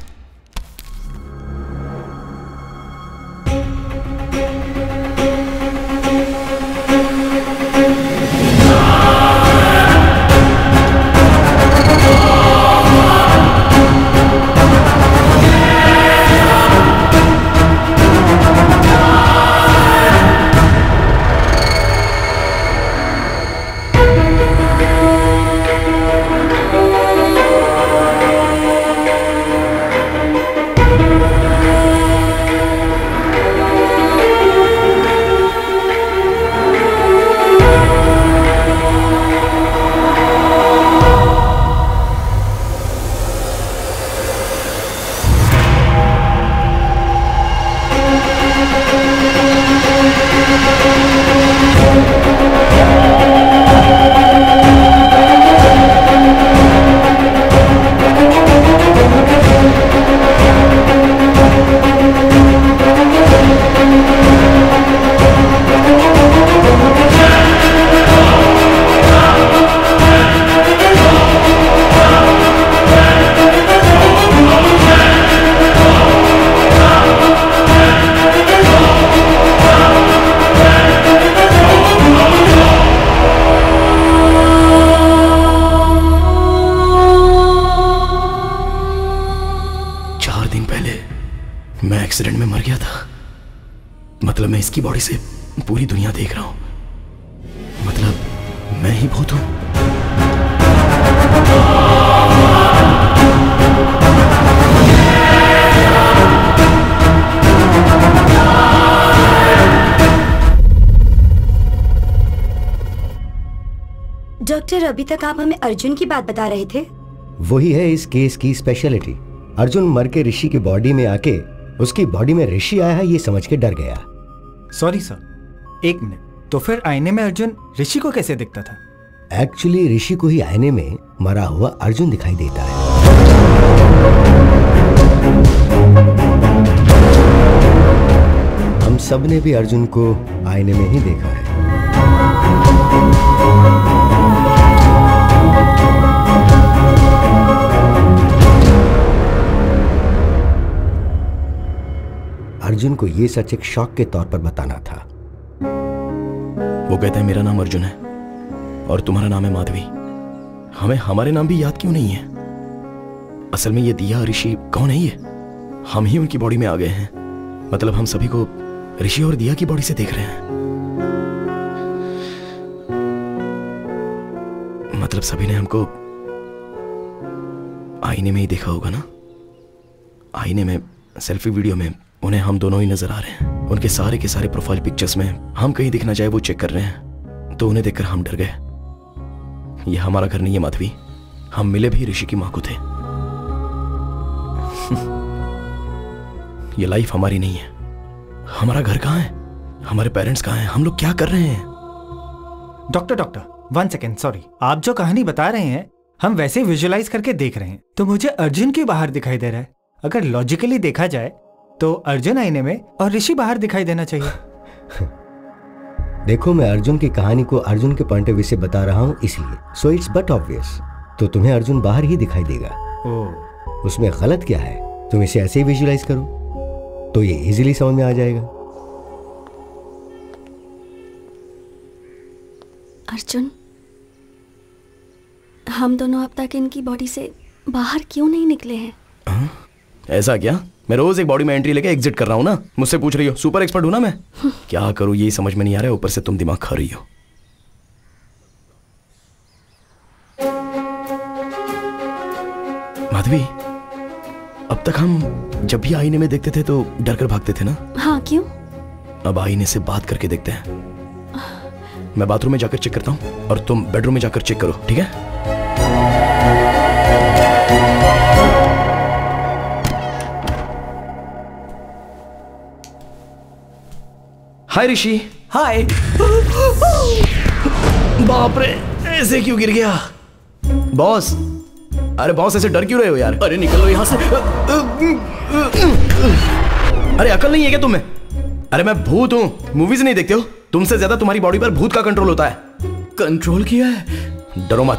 पहले मैं एक्सीडेंट में मर गया था। मतलब मैं इसकी बॉडी से पूरी दुनिया देख रहा हूं। मतलब मैं ही भूत हूं। डॉक्टर, अभी तक आप हमें अर्जुन की बात बता रहे थे। वही है इस केस की स्पेशलिटी। अर्जुन मर के ऋषि की बॉडी में आके उसकी बॉडी में ऋषि आया है ये समझ के डर गया। सॉरी सर, एक मिनट। तो फिर आईने में अर्जुन ऋषि को कैसे दिखता था? एक्चुअली ऋषि को ही आईने में मरा हुआ अर्जुन दिखाई देता है। हम सब ने भी अर्जुन को आईने में ही देखा है। अर्जुन को ये सच एक शॉक के तौर पर बताना था। वो कहता है मेरा नाम अर्जुन है और तुम्हारा नाम है माधवी। हमें हमारे नाम भी याद क्यों नहीं है? असल में ये दिया ऋषि कौन है? ये हम ही उनकी बॉडी में आ गए हैं। मतलब हम सभी को ऋषि और दिया की बॉडी से देख रहे हैं। मतलब सभी ने हमको आईने में ही देखा होगा ना? आईने में, सेल्फी वीडियो में उन्हें हम दोनों ही नजर आ रहे हैं। उनके सारे के सारे प्रोफाइल पिक्चर्स में हम कहीं दिख ना जाए वो चेक कर रहे हैं। तो उन्हें देखकर हम डर गए। ये हमारा घर नहीं है माधवी। हम मिले भी ऋषि की मां को थे। ये लाइफ हमारी नहीं है। हमारा घर कहां है? हमारे पेरेंट्स कहां हैं? हम लोग क्या कर रहे हैं? Doctor 1 second, sorry. आप जो कहानी बता रहे हैं हम वैसे विजुअलाइज करके देख रहे हैं। तो मुझे अर्जुन क्यों बाहर दिखाई दे रहा है? अगर लॉजिकली देखा जाए तो अर्जुन आईने में और ऋषि बाहर दिखाई देना चाहिए। देखो, मैं अर्जुन की कहानी को अर्जुन के पॉइंट ऑफ व्यू से बता रहा हूँ इसलिए। So it's but obvious. तो तुम्हें अर्जुन बाहर ही दिखाई देगा। उसमें गलत क्या है? तुम इसे ऐसे ही विजुअलाइज करो तो ये इजीली समझ में आ जाएगा। अर्जुन, हम दोनों अब तक इनकी बॉडी से बाहर क्यों नहीं निकले हैं? ऐसा क्या? मैं रोज एक बॉडी में एंट्री लेके एग्जिट कर रहा हूं ना। मुझसे पूछ रही हो? सुपर एक्सपर्ट हूं ना मैं। क्या करूं यही समझ में नहीं आ रहा है। ऊपर से तुम दिमाग खा रही हो। माधवी, अब तक हम जब भी आईने में देखते थे तो डर कर भागते थे ना? हाँ, क्यों? अब आईने से बात करके देखते हैं। मैं बाथरूम में जाकर चेक करता हूं और तुम बेडरूम में जाकर चेक करो, ठीक है? हाय ऋषि। हाय। बाप रे, ऐसे क्यों गिर गया? बॉस, अरे बॉस ऐसे डर क्यों रहे हो यार? अरे निकलो यहाँ से। अरे अकल नहीं है क्या तुम्हें? अरे मैं भूत हूँ, मूवीज नहीं देखते हो? तुमसे ज्यादा तुम्हारी बॉडी पर भूत का कंट्रोल होता है। कंट्रोल किया है? डरो मत।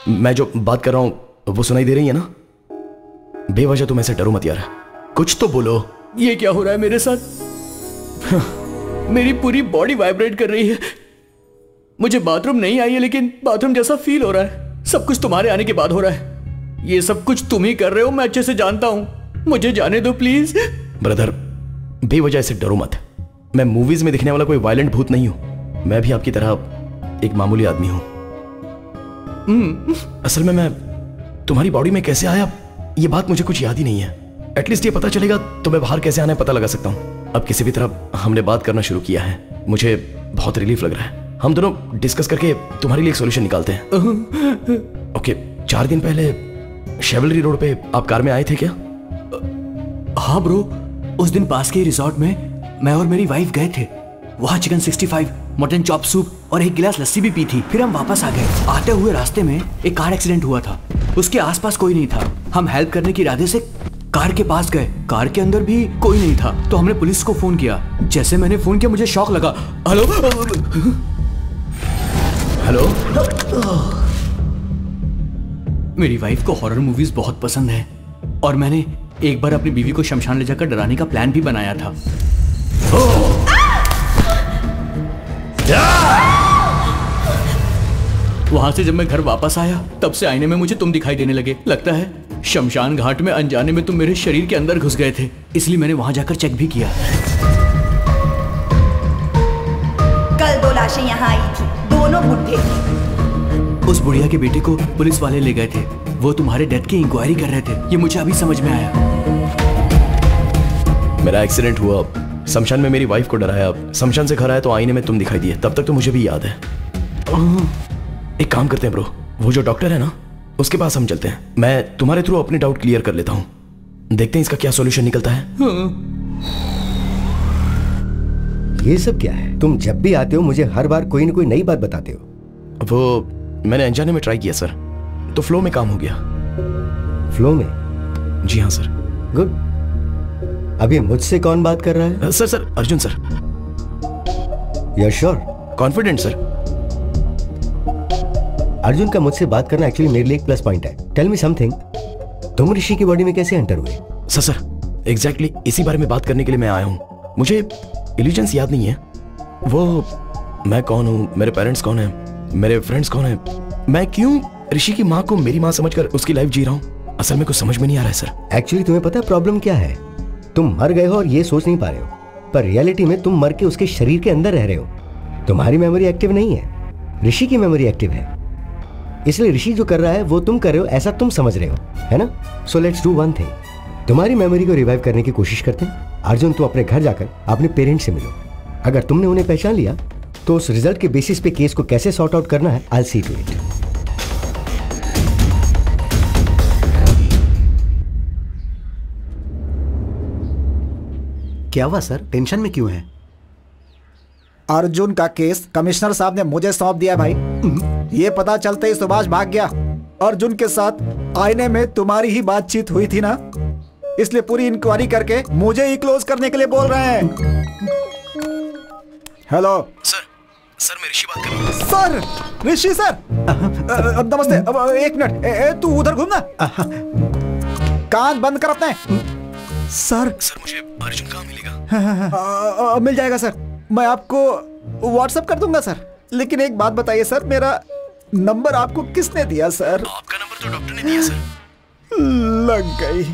मैं जो बात कर रहा हूँ वो सुनाई दे रही है ना? बेवजह तुम ऐसे डरो मत यार, कुछ तो बोलो। ये क्या हो रहा है मेरे साथ? मेरी पूरी बॉडी वाइब्रेट कर रही है। मुझे बाथरूम नहीं आई है लेकिन बाथरूम जैसा फील हो रहा है। सब कुछ तुम्हारे आने के बाद हो रहा है। ये सब कुछ तुम ही कर रहे हो, मैं अच्छे से जानता हूं। मुझे जाने दो प्लीज। ब्रदर, बेवजह से डरो मत। मैं मूवीज में दिखने वाला कोई वायलेंट भूत नहीं हूं। मैं भी आपकी तरह एक मामूली आदमी हूं। असल में मैं तुम्हारी बॉडी में कैसे आया ये बात मुझे कुछ याद ही नहीं है। एटलीस्ट ये पता चलेगा तो मैं बाहर कैसे आना है पता लगा सकता हूं। अब किसी भी तरह हमने बात करना शुरू किया है। मुझे बहुत रिलीफ लग रहा है। हम दोनों डिस्कस करके तुम्हारे लिए एक सॉल्यूशन निकालते हैं। ओके, 4 दिन पहले शेवलरी रोड पे आप कार में आए थे क्या? हाँ ब्रो, उस दिन पास के रिसोर्ट में मैं और मेरी वाइफ गए थे। वहाँ चिकन 65, मटन चॉप सूप और एक गिलास लस्सी भी पी थी। फिर हम वापस आ गए। आते हुए रास्ते में एक कार एक्सीडेंट हुआ था। उसके आसपास कोई नहीं था। हम हेल्प करने के इरादे से कार के पास गए। कार के अंदर भी कोई नहीं था तो हमने पुलिस को फोन किया। जैसे मैंने फोन किया मुझे शॉक लगा। Hello hello. मेरी वाइफ को हॉरर मूवीज बहुत पसंद है और मैंने एक बार अपनी बीवी को शमशान ले जाकर डराने का प्लान भी बनाया था। वहां से जब मैं घर वापस आया तब से आईने में मुझे तुम दिखाई देने लगे। लगता है शमशान घाट में अनजाने में तुम मेरे शरीर के अंदर घुस गए थे, इसलिए मैंने वहां जाकर चेक भी किया। कल 2 लाशें यहाँ आई थी, दोनों बुढ़े थे। उस बुढ़िया के बेटे को पुलिस वाले ले गए थे, वो तुम्हारे डेथ की इंक्वायरी कर रहे थे, ये मुझे अभी समझ में आया। मेरा एक्सीडेंट हुआ, शमशान में मेरी वाइफ को डराया, शमशान से घर आया तो आईने में तुम दिखाई दिए, तब तक तो मुझे भी याद है। एक काम करते हैं ब्रो, वो जो डॉक्टर है ना उसके पास हम चलते हैं, मैं तुम्हारे थ्रू अपने डाउट क्लियर कर लेता हूँ, देखते हैं इसका क्या सॉल्यूशन निकलता है। ये सब क्या है? तुम जब भी आते हो मुझे हर बार कोई ना कोई नई बात बताते हो। वो मैंने अनजाने में ट्राई किया सर, तो फ्लो में काम हो गया। फ्लो में? जी हाँ सर। गुड। अभी मुझसे कौन बात कर रहा है? Sir Arjun sir. You are sure? Confident sir. Arjun का मुझसे बात करना एक्चुअली मेरे लिए एक प्लस पॉइंट है। टेल मी समथिंग, तुम ऋषि की बॉडी में कैसे एंटर हुए? सर एग्जैक्टली इसी बारे में बात करने के लिए मैं आया हूँ। मुझे इल्यूजन्स याद नहीं है, वो मैं कौन हूँ, मेरे पेरेंट्स कौन है, मेरे फ्रेंड्स कौन है, मैं क्यों ऋषि की माँ को मेरी माँ समझकर उसकी लाइफ जी रहा हूँ, असल में कुछ समझ में नहीं आ रहा है सर। एक्चुअली तुम्हें पता है प्रॉब्लम क्या है? तुम मर गए हो और ये सोच नहीं पा रहे हो, पर रियलिटी में तुम मर के उसके शरीर के अंदर रह रहे हो। तुम्हारी मेमोरी एक्टिव नहीं है, ऋषि की मेमोरी एक्टिव है, इसलिए ऋषि जो कर रहा है वो तुम कर रहे हो ऐसा तुम समझ रहे हो, है ना? So let's do one thing, तुम्हारी मेमोरी को रिवाइव करने की कोशिश करते हैं। अर्जुन तुम अपने घर जाकर अपने पेरेंट्स से मिलो, अगर तुमने उन्हें पहचान लिया तो उस रिजल्ट के बेसिस पे केस को कैसे सॉर्ट आउट करना है I will see to it. क्या हुआ सर, टेंशन में क्यों है? अर्जुन का केस कमिश्नर साहब ने मुझे सौंप दिया भाई। ये पता चलते ही सुभाष भाग गया। अर्जुन के साथ आईने में तुम्हारी ही बातचीत हुई थी ना, इसलिए पूरी इंक्वायरी करके मुझे ही क्लोज करने के लिए बोल रहे हैं। हेलो सर मैं ऋषि बात कर रहा हूँ। सर, ऋषि सर, नमस्ते। एक मिनट, तू उधर घूमना, कान बंद कर अपने। सर मुझे अर्जुन कहाँ मिलेगा? मिल जाएगा सर, मैं आपको व्हाट्सएप कर दूंगा सर। लेकिन एक बात बताइए सर, मेरा नंबर आपको किसने दिया सर? आपका नंबर तो डॉक्टर ने दिया सर। लग गई।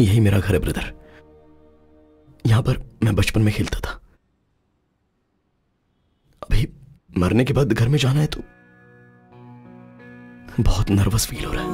यही मेरा घर है ब्रदर, यहां पर मैं बचपन में खेलता था। अभी मरने के बाद घर में जाना है तो बहुत नर्वस फील हो रहा है।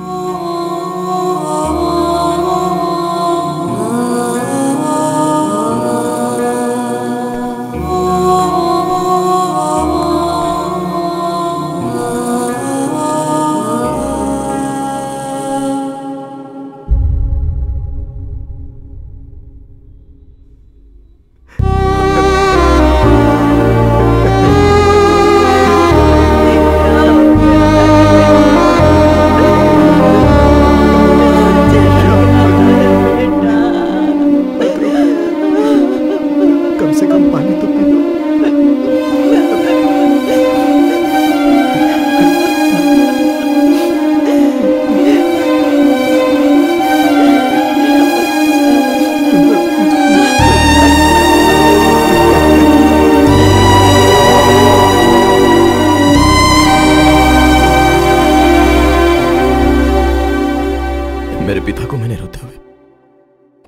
मेरे पिता को मैंने रोते हुए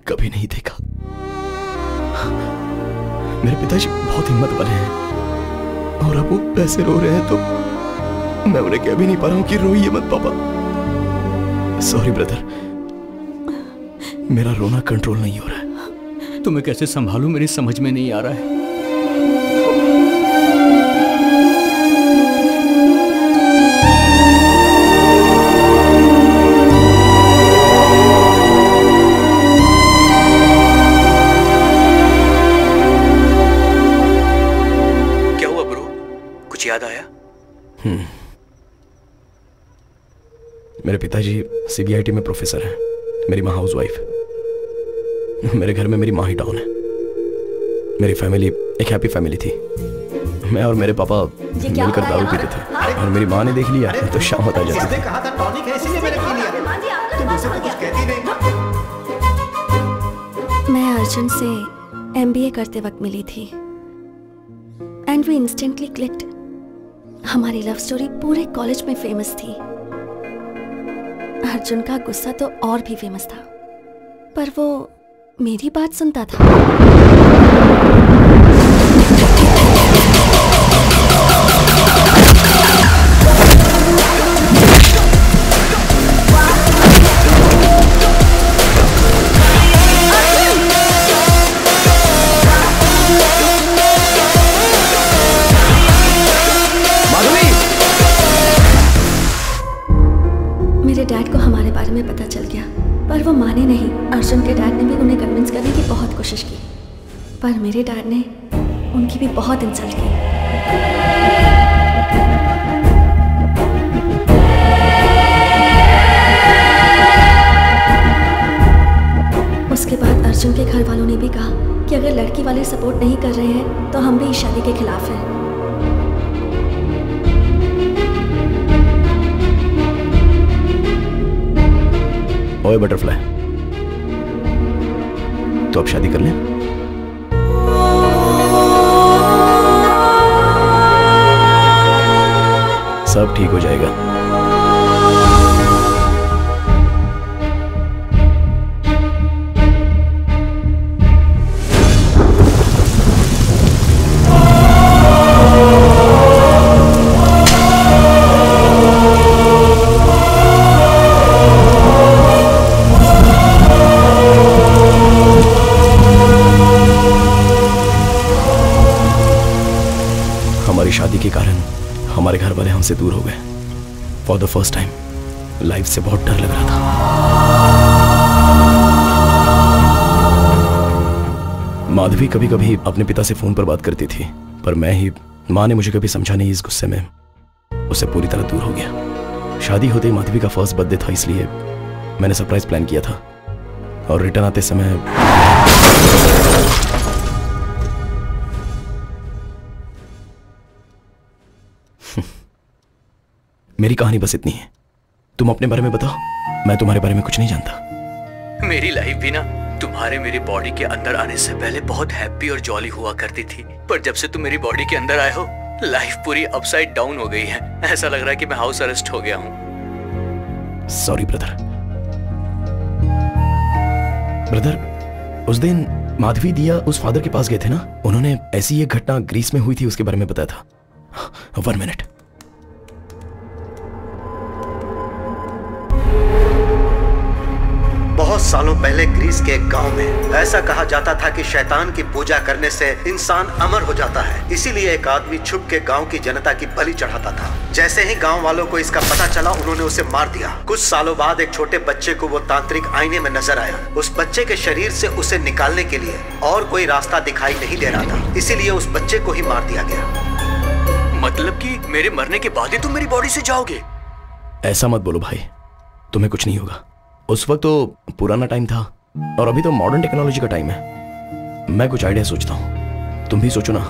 कभी नहीं देखा। मेरे पिताजी बहुत हिम्मत वाले हैं। और अब वो ऐसे रो रहे हैं तो मैं उन्हें कह भी नहीं पा रहा हूं कि रोइए मत पापा। सॉरी ब्रदर, मेरा रोना कंट्रोल नहीं हो रहा है। तुम्हें कैसे संभालूं मेरी समझ में नहीं आ रहा है। क्या हुआ ब्रो, कुछ याद आया? मेरे पिताजी सीबीआईटी में प्रोफेसर हैं, मेरी माँ हाउसवाइफ। मेरे घर में मेरी माँ ही डॉन है। मेरी फैमिली एक हैप्पी फैमिली थी। मैं और मेरे पापा मिलकर दारू पीते थे और मेरी माँ ने देख लिया तो शाम होता जाती थी। कहा था टॉनिक है इसीलिए मैंने पी लिया। तुम मुझसे तो कुछ कहती नहीं। मैं अर्जुन से एमबीए करते वक्त मिली थी एंड वी इंस्टेंटली क्लिक्ड। हमारी लव स्टोरी पूरे कॉलेज में फेमस थी। अर्जुन का गुस्सा तो और भी फेमस था, पर वो मेरी बात सुनता था। मेरे डैड को हमारे बारे में पता चल गया, पर वो माने नहीं। अर्जुन के डैड ने भी उन्हें कन्विंस करने की बहुत कोशिश की, पर मेरे डैड ने उनकी भी बहुत इंसल्ट की। उसके बाद अर्जुन के घर वालों ने भी कहा कि अगर लड़की वाले सपोर्ट नहीं कर रहे हैं तो हम भी इस शादी के खिलाफ हैं। ओए बटरफ्लाई, तो अब शादी कर लें? सब ठीक हो जाएगा। शादी के कारण हमारे घर वाले हमसे दूर हो गए। For the first time life से बहुत डर लग रहा था। माधवी कभी कभी अपने पिता से फोन पर बात करती थी, पर माँ ने मुझे कभी समझा नहीं। इस गुस्से में उससे पूरी तरह दूर हो गया। शादी होते ही माधवी का फर्स्ट बर्थडे था, इसलिए मैंने सरप्राइज प्लान किया था और रिटर्न आते समय मेरी कहानी बस इतनी है। तुम अपने बारे में बताओ, मैं तुम्हारे बारे में कुछ नहीं जानता। मेरी लाइफ भी ना तुम्हारे मेरी बॉडी के अंदर आने से पहले बहुत हैप्पी और जॉली हुआ करती थी, पर जब से तुम मेरी बॉडी के अंदर आए हो लाइफ पूरी अपसाइड डाउन हो गई है। ऐसा लग रहा है कि मैं हाउस अरेस्ट हो गया हूँ। Sorry brother. ब्रदर, उस दिन माधवी दिया उस फादर के पास गए थे ना, उन्होंने ऐसी एक घटना ग्रीस में हुई थी उसके बारे में बताया था। 1 मिनट। बहुत सालों पहले ग्रीस के एक गांव में ऐसा कहा जाता था कि शैतान की पूजा करने से इंसान अमर हो जाता है। इसीलिए एक आदमी छुप के गांव की जनता की बलि चढ़ाता था। जैसे ही गांव वालों को इसका पता चला, उन्होंने उसे मार दिया। कुछ सालों बाद एक छोटे बच्चे को वो तांत्रिक आईने में नजर आया। उस बच्चे के शरीर से उसे निकालने के लिए और कोई रास्ता दिखाई नहीं दे रहा था, इसीलिए उस बच्चे को ही मार दिया गया। मतलब कि मेरे मरने के बाद ही तुम मेरी बॉडी से जाओगे? ऐसा मत बोलो भाई, तुम्हें कुछ नहीं होगा। उस वक्त तो पुराना टाइम था और अभी तो मॉडर्न टेक्नोलॉजी का टाइम है। मैं कुछ आइडिया सोचता हूँ, तुम भी सोचो ना।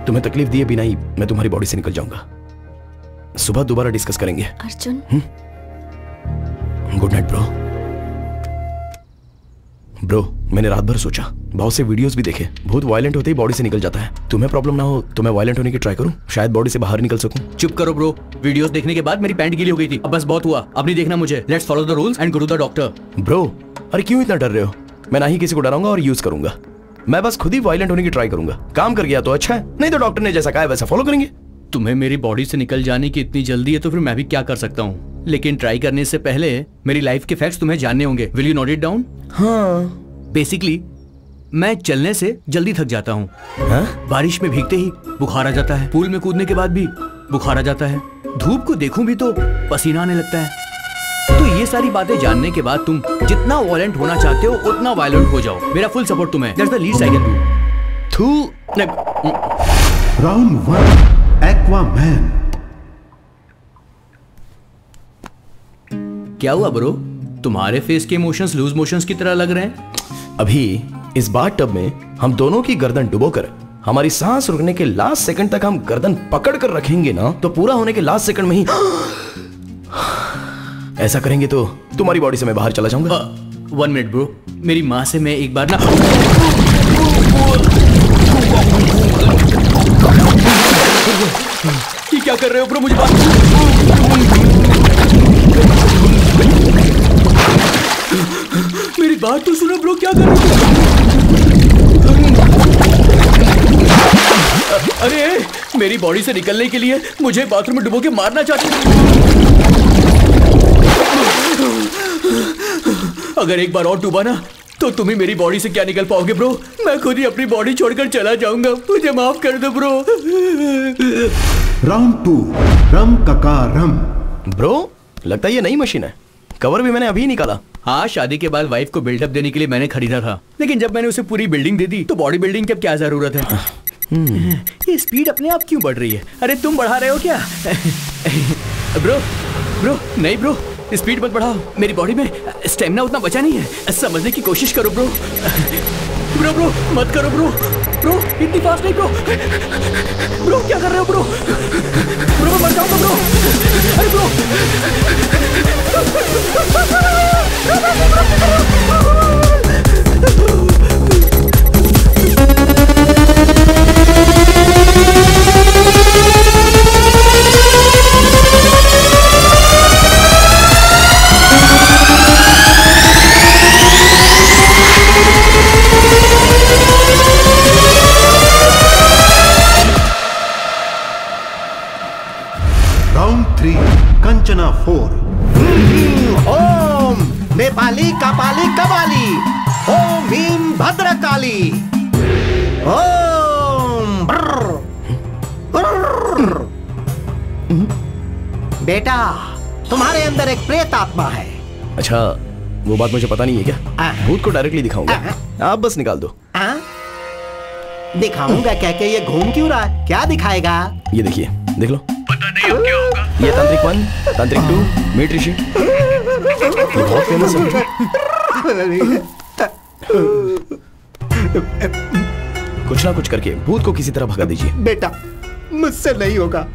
तुम्हें तकलीफ दिए बिना ही मैं तुम्हारी बॉडी से निकल जाऊंगा। सुबह दोबारा डिस्कस करेंगे। Arjun, good night bro. Bro, मैंने रात भर सोचा, बहुत से वीडियोस भी देखे, बहुत वायलेंट होते ही बॉडी से निकल जाता है। तुम्हें प्रॉब्लम ना हो तो मैं वायलेंट होने की ट्राई करूं, शायद बॉडी से बाहर निकल सकूं। चुप करो ब्रो, वीडियोस देखने के बाद मेरी पैंट गीली हो गई थी। अब बस बहुत हुआ, अब नहीं देखना मुझे। Let's follow the rules and go to the doctor. Bro, अरे क्यों इतना डर रहे हो? मैं ना ही किसी को डराऊंगा और यूज करूंगा। मैं बस खुद ही वायलेंट होने की ट्राई करूंगा। काम कर गया तो अच्छा है, नहीं तो डॉक्टर ने जैसा कहा है वैसा फॉलो करेंगे। तुम्हें मेरी बॉडी से निकल जाने की इतनी जल्दी है तो फिर मैं भी क्या कर सकता हूँ, लेकिन ट्राई करने से पहले मेरी लाइफ के फैक्ट्स तुम्हें जानने होंगे। Will you note it down? हाँ। बेसिकली मैं चलने से जल्दी थक जाता हूँ। बारिश में भीगते ही बुखार आ जाता है, पूल में कूदने के बाद भी बुखार आ जाता है, धूप को देखूं भी तो पसीना आने लगता है। तो ये सारी बातें जानने के बाद तुम जितना वायलेंट होना चाहते हो उतना वायलेंट हो जाओ। मेरा फुल सपोर्ट तुम्हें। That's the least I can do. Round 1 Aquaman. क्या हुआ ब्रो? तुम्हारे फेस के इमोशंस लूज मोशंस की तरह लग रहे हैं। अभी इस बाथटब में हम दोनों की गर्दन डुबोकर हमारी सांस रुकने के लास्ट सेकंड तक हम गर्दन पकड़ कर रखेंगे ना, तो पूरा होने के लास्ट सेकंड में ही ऐसा करेंगे तो तुम्हारी बॉडी से मैं बाहर चला जाऊंगा। 1 मिनट ब्रो, मेरी माँ से मैं एक बार ना ये क्या कर रहे हो ब्रो? मुझे बात मेरी बात तो सुनो ब्रो, क्या कर रहे हो? अरे मेरी बॉडी से निकलने के लिए मुझे बाथरूम में डुबो के मारना चाहते हो? अगर एक बार और डूबा ना तो तुम ही मेरी बॉडी से क्या निकल पाओगे ब्रो। मैं खुद ही अपनी बॉडी छोड़कर चला जाऊंगा, मुझे माफ कर दो ब्रो। राउंड 2 रम कका रम। ब्रो लगता है ये नई मशीन है, कवर भी मैंने अभी निकाला। हाँ, शादी के बाद वाइफ को बिल्डअप देने के लिए मैंने खरीदा था, लेकिन जब मैंने उसे पूरी बिल्डिंग दे दी तो बॉडी बिल्डिंग की अब क्या जरूरत है। ये स्पीड अपने आप क्यों बढ़ रही है? अरे तुम बढ़ा रहे हो क्या? ब्रो ब्रो नहीं ब्रो, स्पीड मत बढ़ाओ, मेरी बॉडी में स्टेमिना उतना बचा नहीं है। समझने की कोशिश करो ब्रो। ब्रो ब्रो मत करो ब्रो। ब्रो इतनी फास्ट नहीं ब्रो। ब्रो क्या कर रहे हो ब्रो? ब्रो मर जाऊंगा ब्रो। अरे ब्रो राउंड 3 कंचना 4। ओम नेपाली कपाली कबाली, ओम भीम भद्रकाली, ओम बेटा तुम्हारे अंदर एक प्रेत आत्मा है। अच्छा वो बात मुझे पता नहीं है क्या? भूत को डायरेक्टली दिखाऊंगा, आप बस निकाल दो। दिखाऊंगा कह के ये घूम क्यों रहा है? क्या दिखाएगा? ये देखिए, देख लो। पता नहीं अब क्या होगा। ये तांत्रिक 1, तांत्रिक 2, मीट ऋषि, ये बहुत फेमस है। कुछ ना कुछ करके भूत को किसी तरह भगा दीजिए। बेटा मुझसे नहीं होगा,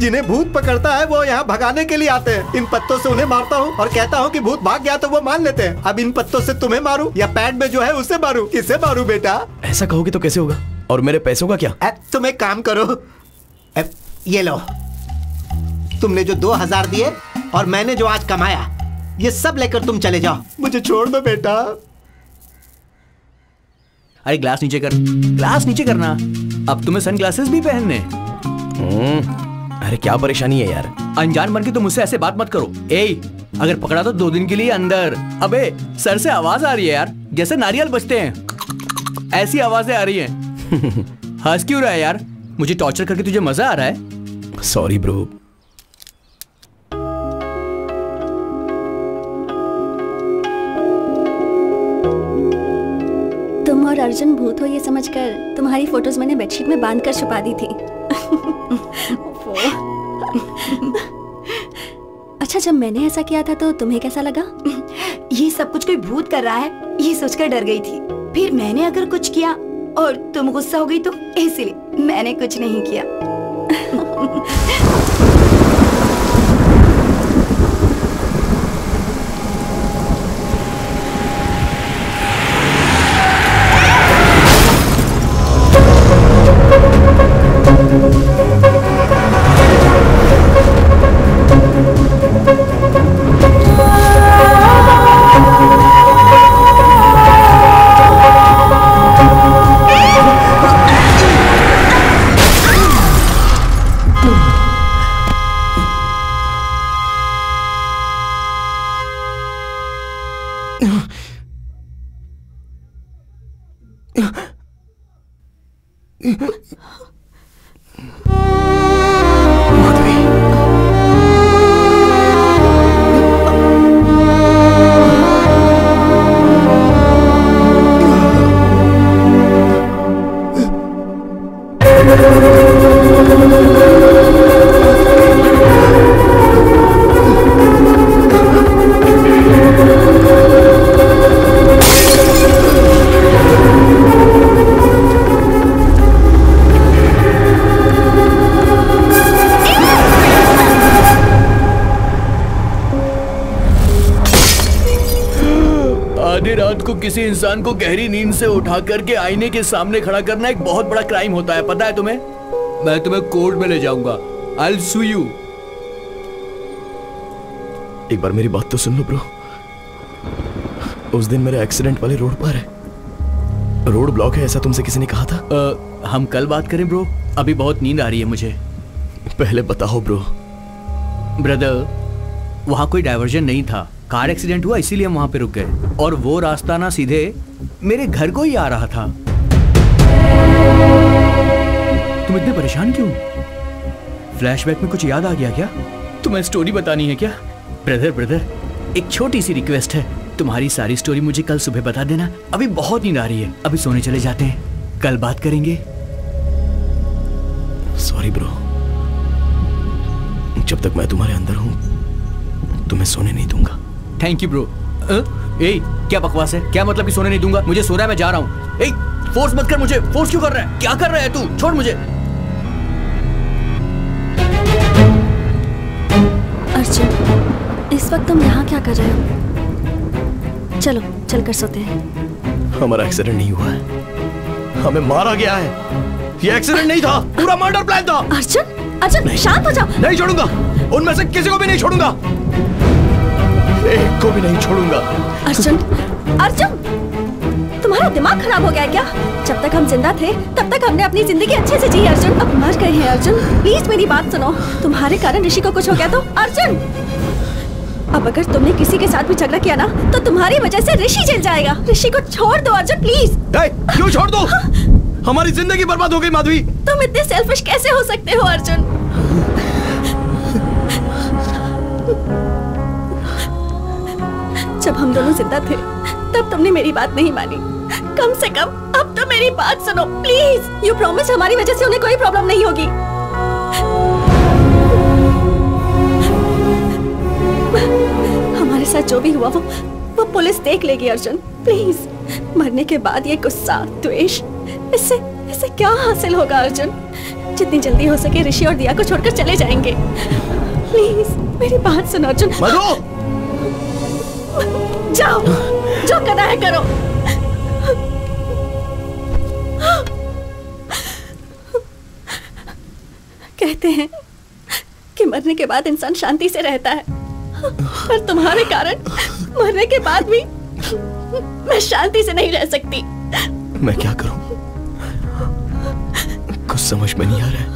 जिन्हें भूत पकड़ता है वो यहाँ भगाने के लिए आते हैं। इन पत्तों से उन्हें मारता हूँ और कहता हूँ कि भूत भाग गया तो वो मान लेते हैं। अब इन पत्तों से तुम्हें मारूं या पैड में जो है उसे मारूं? किसे मारूं बेटा? ऐसा कहोगे तो कैसे होगा? और मेरे पैसों का क्या? तुम एक काम करो, ये लो, तुमने जो 2000 दिए और मैंने जो आज कमाया, ये सब लेकर तुम चले जाओ। मुझे छोड़ दो बेटा। अरे ग्लास नीचे कर, ग्लास नीचे करना। अब तुम्हें सनग्लासेस भी पहनने। अरे क्या परेशानी है यार? अनजान बन के तुम मुझसे ऐसे बात मत करो। ए, अगर पकड़ा तो 2 दिन के लिए अंदर। अबे सर से आवाज आ रही है यार, जैसे नारियल बजते हैं, ऐसी आवाजें आ रही हैं। हंस क्यों रहा है यार? मुझे टॉर्चर करके तुझे मजा आ रहा है? Sorry bro. तुम और अर्जुन भूत हो ये समझकर तुम्हारी फोटोज मैंने बेडशीट में बांध कर छुपा दी थी। अच्छा, जब मैंने ऐसा किया था तो तुम्हें कैसा लगा? ये सब कुछ कोई भूत कर रहा है ये सोचकर डर गई थी। फिर मैंने अगर कुछ किया और तुम गुस्सा हो गई तो इसलिए मैंने कुछ नहीं किया। किसी इंसान को गहरी नींद से उठा करके आईने के सामने खड़ा करना एक बहुत बड़ा क्राइम होता है, पता है तुम्हें? मैं तुम्हें कोर्ट में ले जाऊंगा। I'll sue you। एक बार मेरी बात तो सुन लो ब्रो। उस दिन मेरे एक्सीडेंट वाले रोड पर है, रोड ब्लॉक है, ऐसा तुमसे किसी ने कहा था? हम कल बात करें ब्रो, अभी बहुत नींद आ रही है मुझे। पहले बताओ ब्रो। ब्रदर, वहां कोई डायवर्जन नहीं था, कार एक्सीडेंट हुआ इसीलिए हम वहां पे रुक गए, और वो रास्ता ना सीधे मेरे घर को ही आ रहा था। तुम इतने परेशान क्यों? फ्लैशबैक में कुछ याद आ गया क्या? तुम्हें स्टोरी बतानी है क्या? ब्रदर, एक छोटी सी रिक्वेस्ट है, तुम्हारी सारी स्टोरी मुझे कल सुबह बता देना। अभी बहुत नींद आ रही है, अभी सोने चले जाते हैं, कल बात करेंगे। सॉरी ब्रो, जब तक मैं तुम्हारे अंदर हूं तुम्हें सोने नहीं दूंगा। Thank you bro. ए, क्या बकवास है? क्या मतलब कि सोने नहीं दूंगा? मुझे सोना है, मैं जा रहा हूँ। ए, फोर्स मत कर मुझे। फोर्स क्यों कर रहा है? क्या कर रहा है तू? छोड़ मुझे। अर्जुन, इस वक्त तुम यहाँ क्या कर रहे हो? चलो चलकर सोते हैं। हमारा एक्सीडेंट नहीं हुआ है, हमें मारा गया है। ये एक्सीडेंट नहीं था, पूरा मर्डर प्लान था। अर्जुन, शांत हो जाओ। नहीं छोड़ूंगा, उनमें से किसी को भी नहीं छोड़ूंगा, एक को भी नहीं छोड़ूंगा। अर्जुन, तुम्हारा दिमाग खराब हो गया क्या? जब तक हम जिंदा थे तब तक हमने अपनी जिंदगी अच्छे से जी अर्जुन, अब मर गए हैं अर्जुन, प्लीज मेरी बात सुनो। तुम्हारे कारण ऋषि को कुछ हो गया तो अर्जुन, अब अगर तुमने किसी के साथ भी झगड़ा किया ना तो तुम्हारी वजह से ऋषि जल जाएगा। ऋषि को छोड़ दो अर्जुन, प्लीज। क्यों छोड़ दो? हमारी जिंदगी बर्बाद हो गई माधवी। तुम इतने सेल्फिश कैसे हो सकते हो अर्जुन? जब हम दोनों जिंदा थे तब तुमने मेरी बात नहीं मानी, कम से कम अब तो मेरी बात सुनो प्लीज। यू प्रॉमिस हमारी वजह से उन्हें कोई प्रॉब्लम नहीं होगी। हमारे साथ जो भी हुआ वो पुलिस देख लेगी अर्जुन, प्लीज। मरने के बाद ये गुस्सा, द्वेष, इससे क्या हासिल होगा अर्जुन? जितनी जल्दी हो सके ऋषि और दिया को छोड़कर चले जाएंगे, प्लीज मेरी बात सुनो अर्जुन। जाओ, जो करना है करो। कहते हैं कि मरने के बाद इंसान शांति से रहता है, पर तुम्हारे कारण मरने के बाद भी मैं शांति से नहीं रह सकती। मैं क्या करूं? कुछ समझ में नहीं आ रहा है।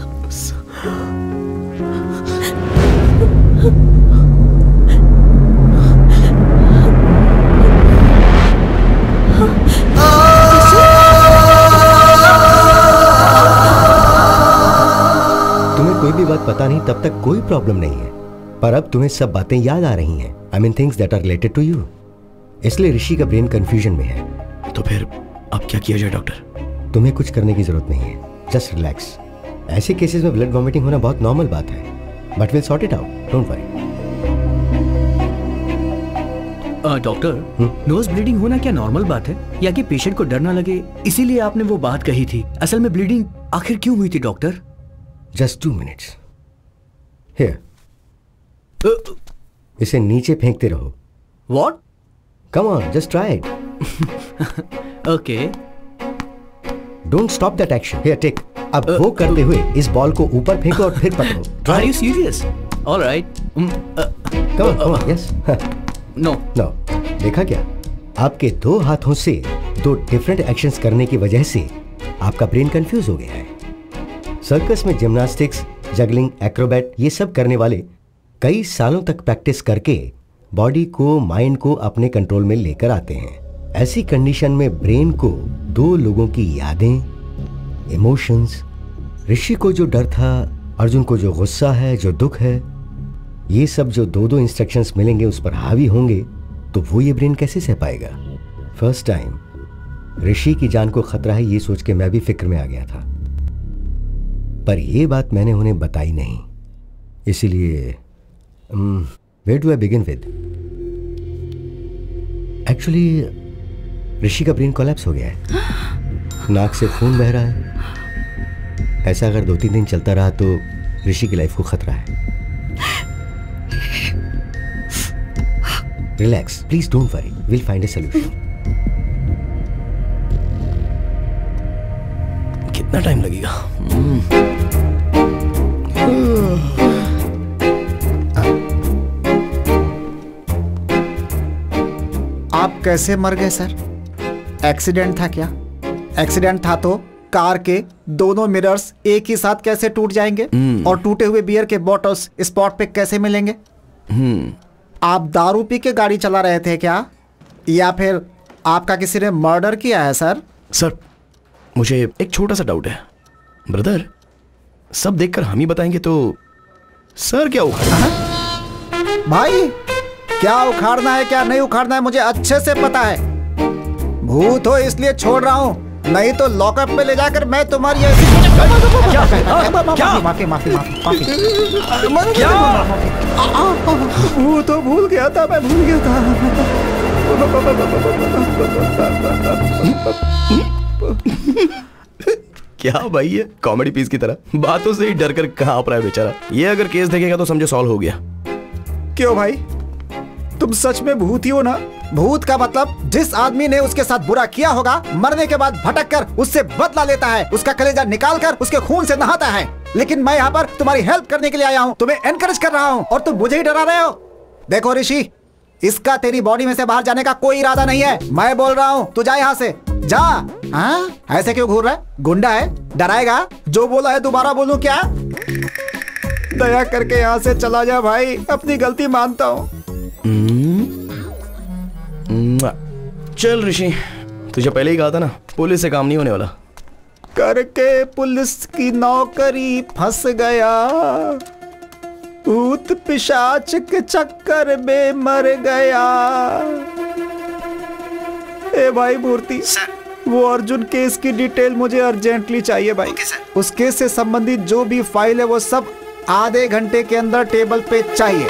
तुम्हें कोई भी बात पता नहीं तब तक कोई प्रॉब्लम नहीं है, पर अब तुम्हें सब बातें याद आ रही हैं। I mean things that are related to you. इसलिए ऋषि का ब्रेन कंफ्यूजन में है। तो फिर अब क्या किया जाए डॉक्टर? तुम्हें कुछ करने की जरूरत नहीं है, जस्ट रिलैक्स। ऐसे केसेस में ब्लड वॉमिटिंग होना बहुत नॉर्मल बात है, but will sort it out, don't worry. Doctor, nose bleeding होना क्या नॉर्मल बात है, या कि पेशेंट को डर ना लगे इसीलिए आपने वो बात कही थी? असल में ब्लीडिंग आखिर क्यों हुई थी डॉक्टर? Just 2 minutes. हियर, इसे नीचे फेंकते रहो। What? Come on, just try it. Okay. Don't stop that action. Here, take. अब वो करते हुए इस बॉल को ऊपर फेंको और फिर पकड़ो। Are you serious? All right. Come on, yes. No. No. देखा क्या? आपके 2 हाथों से 2 डिफरेंट एक्शंस करने की वजह से आपका ब्रेन कंफ्यूज हो गया है। सर्कस में जिम्नास्टिक्स, जगलिंग, एक्रोबैट ये सब करने वाले कई सालों तक प्रैक्टिस करके बॉडी को, माइंड को अपने कंट्रोल में लेकर आते हैं। ऐसी कंडीशन में ब्रेन को 2 लोगों की यादें, इमोशंस, ऋषि को जो डर था, अर्जुन को जो गुस्सा है, जो दुख है, ये सब जो दो दो इंस्ट्रक्शंस मिलेंगे उस पर हावी होंगे तो वो ये ब्रेन कैसे सह पाएगा? फर्स्ट टाइम ऋषि की जान को खतरा है ये सोच के मैं भी फिक्र में आ गया था, पर ये बात मैंने उन्हें बताई नहीं। इसीलिए where do I begin with? Actually Rishi का ब्रेन कोलैप्स हो गया है, नाक से खून बह रहा है। ऐसा अगर 2-3 दिन चलता रहा तो ऋषि की लाइफ को खतरा है। Relax please, don't worry, will find A solution. कितना टाइम लगेगा? आप कैसे मर गए सर? एक्सीडेंट था क्या? एक्सीडेंट था तो कार के दोनों मिरर्स एक ही साथ कैसे टूट जाएंगे? और टूटे हुए बियर के बॉटल्स स्पॉट पे कैसे मिलेंगे? आप दारू पी के गाड़ी चला रहे थे क्या, या फिर आपका किसी ने मर्डर किया है सर? सर मुझे एक छोटा सा डाउट है ब्रदर, सब देखकर हम ही बताएंगे तो सर क्या उखाड़ना? भाई क्या उखाड़ना है क्या नहीं उखाड़ना है मुझे अच्छे से पता है। भूत हो इसलिए छोड़ रहा हूँ, नहीं तो लॉकअप में ले जाकर मैं तुम्हारी ऐसी वो तो भूल गया था, मैं भूल गया था। क्या भाई ये कॉमेडी पीस की तरह बातों से ही डर कर कांप रहा है बेचारा। ये अगर केस देखेगा तो समझो सॉल्व हो गया। क्यों भाई, तुम सच में भूत ही हो ना? भूत का मतलब जिस आदमी ने उसके साथ बुरा किया होगा, मरने के बाद भटक कर उससे बदला लेता है, उसका कलेजा निकाल कर उसके खून से नहाता है। लेकिन मैं यहाँ पर तुम्हारी हेल्प करने के लिए आया हूँ, तुम्हें एनकरेज कर रहा हूँ, और तुम मुझे ही डरा रहे हो। देखो ऋषि, इसका तेरी बॉडी में से बाहर जाने का कोई इरादा नहीं है। मैं बोल रहा हूँ तू जा यहाँ से, जा। हाँ ऐसे क्यों घूर रहा है? गुंडा है, डराएगा? जो बोला है दोबारा बोलूं क्या? दया करके यहाँ से चला जा भाई, अपनी गलती मानता हूँ। चल ऋषि, तुझे पहले ही कहा था ना पुलिस से काम नहीं होने वाला। करके पुलिस की नौकरी फंस गया, भूत पिशाच के चक्कर में मर गया। ए भाई मूर्ति, वो अर्जुन केस की डिटेल मुझे अर्जेंटली चाहिए भाई। उस केस से संबंधित जो भी फाइल है वो सब आधे घंटे के अंदर टेबल पे चाहिए।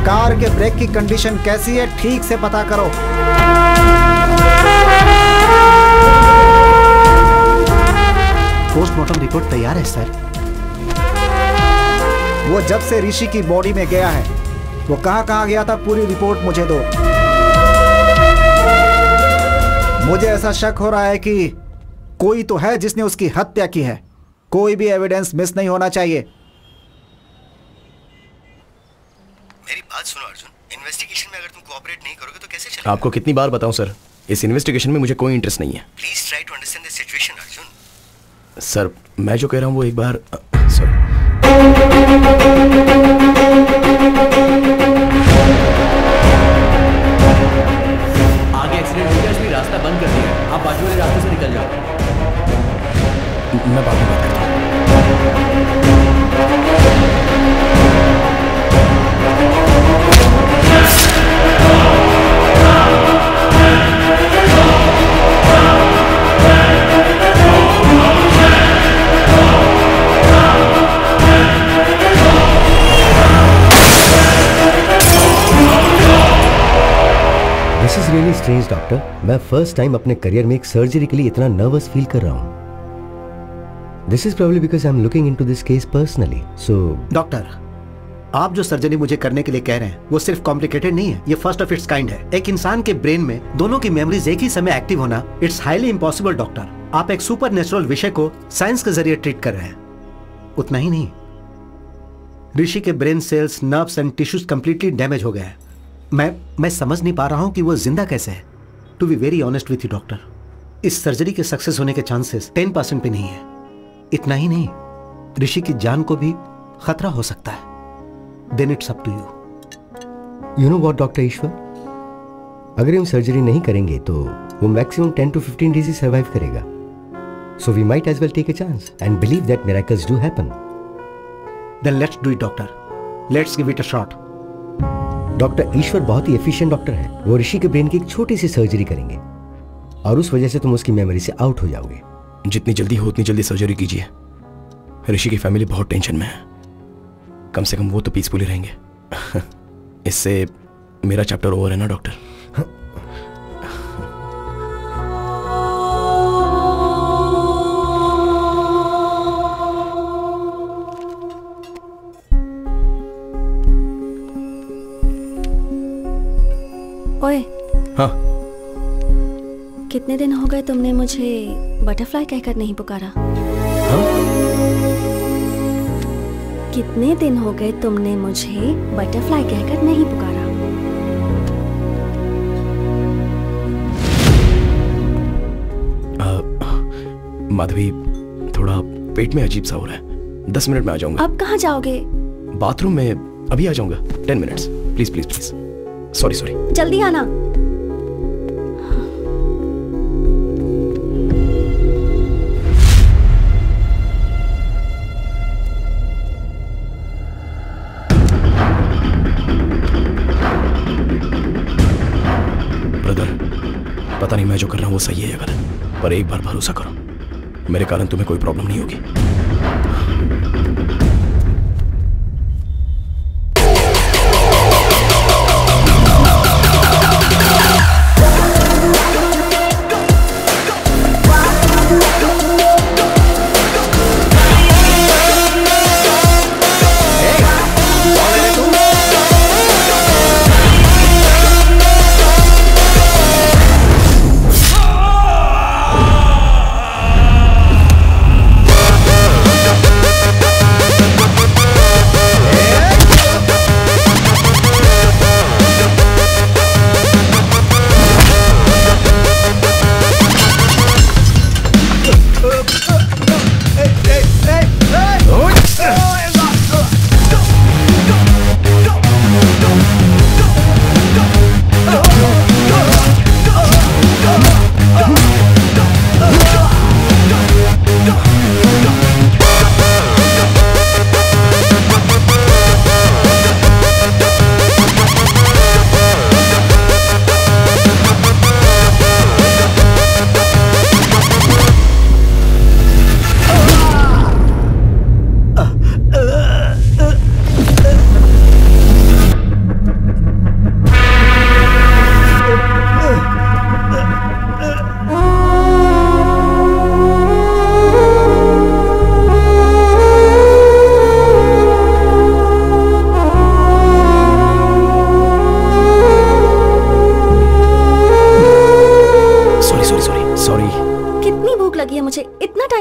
कार के ब्रेक की कंडीशन कैसी है ठीक से पता करो। पोस्टमार्टम रिपोर्ट तैयार है सर। वो जब से ऋषि की बॉडी में गया है वो कहां गया था, पूरी रिपोर्ट मुझे दो। मुझे ऐसा शक हो रहा है कि कोई तो है जिसने उसकी हत्या की है। कोई भी एविडेंस मिस नहीं होना चाहिए। मेरी बात सुनो अर्जुन, इन्वेस्टिगेशन में अगर तुम कोऑपरेट नहीं करोगे तो कैसे चलेगा? आपको कितनी बार बताऊं सर, इस इन्वेस्टिगेशन में मुझे कोई इंटरेस्ट नहीं है। Please try to understand the situation Arjun. Sir मैं जो कह रहा हूं वो एक बार सर आगे एक्सीडेंट हो गया, इसलिए रास्ता बंद कर दिया। आप बाजू वाले रास्ते से निकल जाओ। मैं बाद में बात करता हूं। This is really strange doctor. मैं फर्स्ट टाइम अपने करियर में एक सर्जरी के लिए इतना नर्वस फील कर रहा हूँ। This is probably because I am looking into this case personally. So doctor, आप जो सर्जरी मुझे करने के लिए कह रहे हैं वो सिर्फ कॉम्प्लिकेटेड नहीं है, ये फर्स्ट ऑफ इट्स काइंड है। एक इंसान के ब्रेन में दोनों की मेमोरीज एक ही समय एक्टिव होना, इट्स हाईली इम्पॉसिबल डॉक्टर। आप एक सुपर नेचुरल विषय को साइंस के जरिए ट्रीट कर रहे हैं। उतना ही नहीं, ऋषि के brain cells, nerves and tissues completely damage हो गए हैं। मैं समझ नहीं पा रहा हूं कि वो जिंदा कैसे है। To be very honest with you doctor, इस सर्जरी के सक्सेस होने के चांसेस 10% पे नहीं है। इतना ही नहीं, ऋषि की जान को भी खतरा हो सकता है। Then it's up to you. You know what doctor Ishwar, अगर हम सर्जरी नहीं करेंगे तो वो मैक्सिमम 10 to 15 डेज ही सर्वाइव करेगा। So we might as well take a chance and believe that miracles do happen. Then let's do it doctor, let's give it a shot. Doctor Ishwar बहुत ही एफिशिएंट डॉक्टर है। वो ऋषि के brain की एक छोटी सी सर्जरी करेंगे और उस वजह से तुम उसकी मेमोरी से आउट हो जाओगे। जितनी जल्दी हो उतनी जल्दी सर्जरी कीजिए। ऋषि की फैमिली बहुत टेंशन में है, कम से कम वो तो पीसफुली रहेंगे। इससे मेरा चैप्टर ओवर है ना डॉक्टर। ओए, हाँ, कितने दिन हो गए तुमने मुझे बटरफ्लाई कहकर नहीं पुकारा? हाँ? कितने दिन हो गए तुमने मुझे बटरफ्लाई कहकर नहीं पुकारा? माधवी, थोड़ा पेट में अजीब सा हो रहा है। 10 मिनट में आ जाऊंगा। अब कहाँ जाओगे? बाथरूम में अभी आ जाऊंगा। 10 minutes please please please. Sorry sorry. जल्दी आना। ब्रदर, पता नहीं मैं जो कर रहा हूँ वो सही है या गलत, पर एक बार भरोसा करो, मेरे कारण तुम्हें कोई प्रॉब्लम नहीं होगी।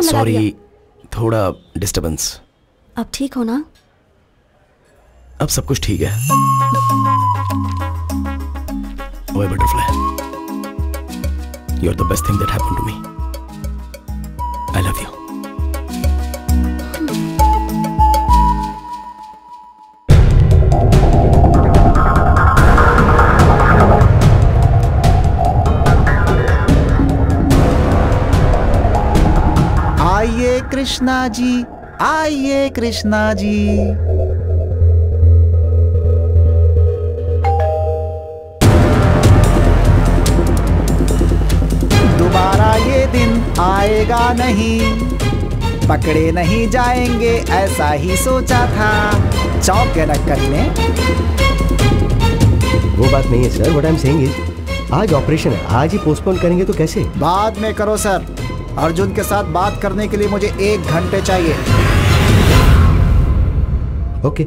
सॉरी, थोड़ा डिस्टर्बेंस। अब ठीक हो ना? अब सब कुछ ठीक है। ओए butterfly, you are the best thing that happened to me. I love you. आइए कृष्णा जी, आइए कृष्णा जी। दोबारा ये दिन आएगा नहीं, पकड़े नहीं जाएंगे ऐसा ही सोचा था। चौक गए ना करने। वो बात नहीं है sir, what I am saying is आज ऑपरेशन है, आज ही पोस्टपोन करेंगे तो कैसे? बाद में करो सर। अर्जुन के साथ बात करने के लिए मुझे 1 घंटे चाहिए। ओके।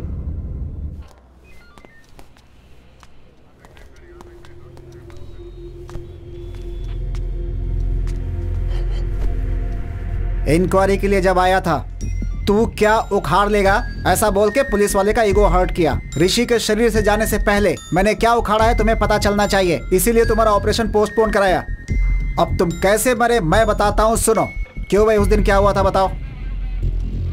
इंक्वायरी के लिए जब आया था तू क्या उखाड़ लेगा, ऐसा बोल के पुलिस वाले का ईगो हर्ट किया। ऋषि के शरीर से जाने से पहले मैंने क्या उखाड़ा है तुम्हें पता चलना चाहिए, इसीलिए तुम्हारा ऑपरेशन पोस्टपोन कराया। अब तुम कैसे मरे मैं बताता हूँ, सुनो। क्यों भाई, उस दिन क्या हुआ था बताओ।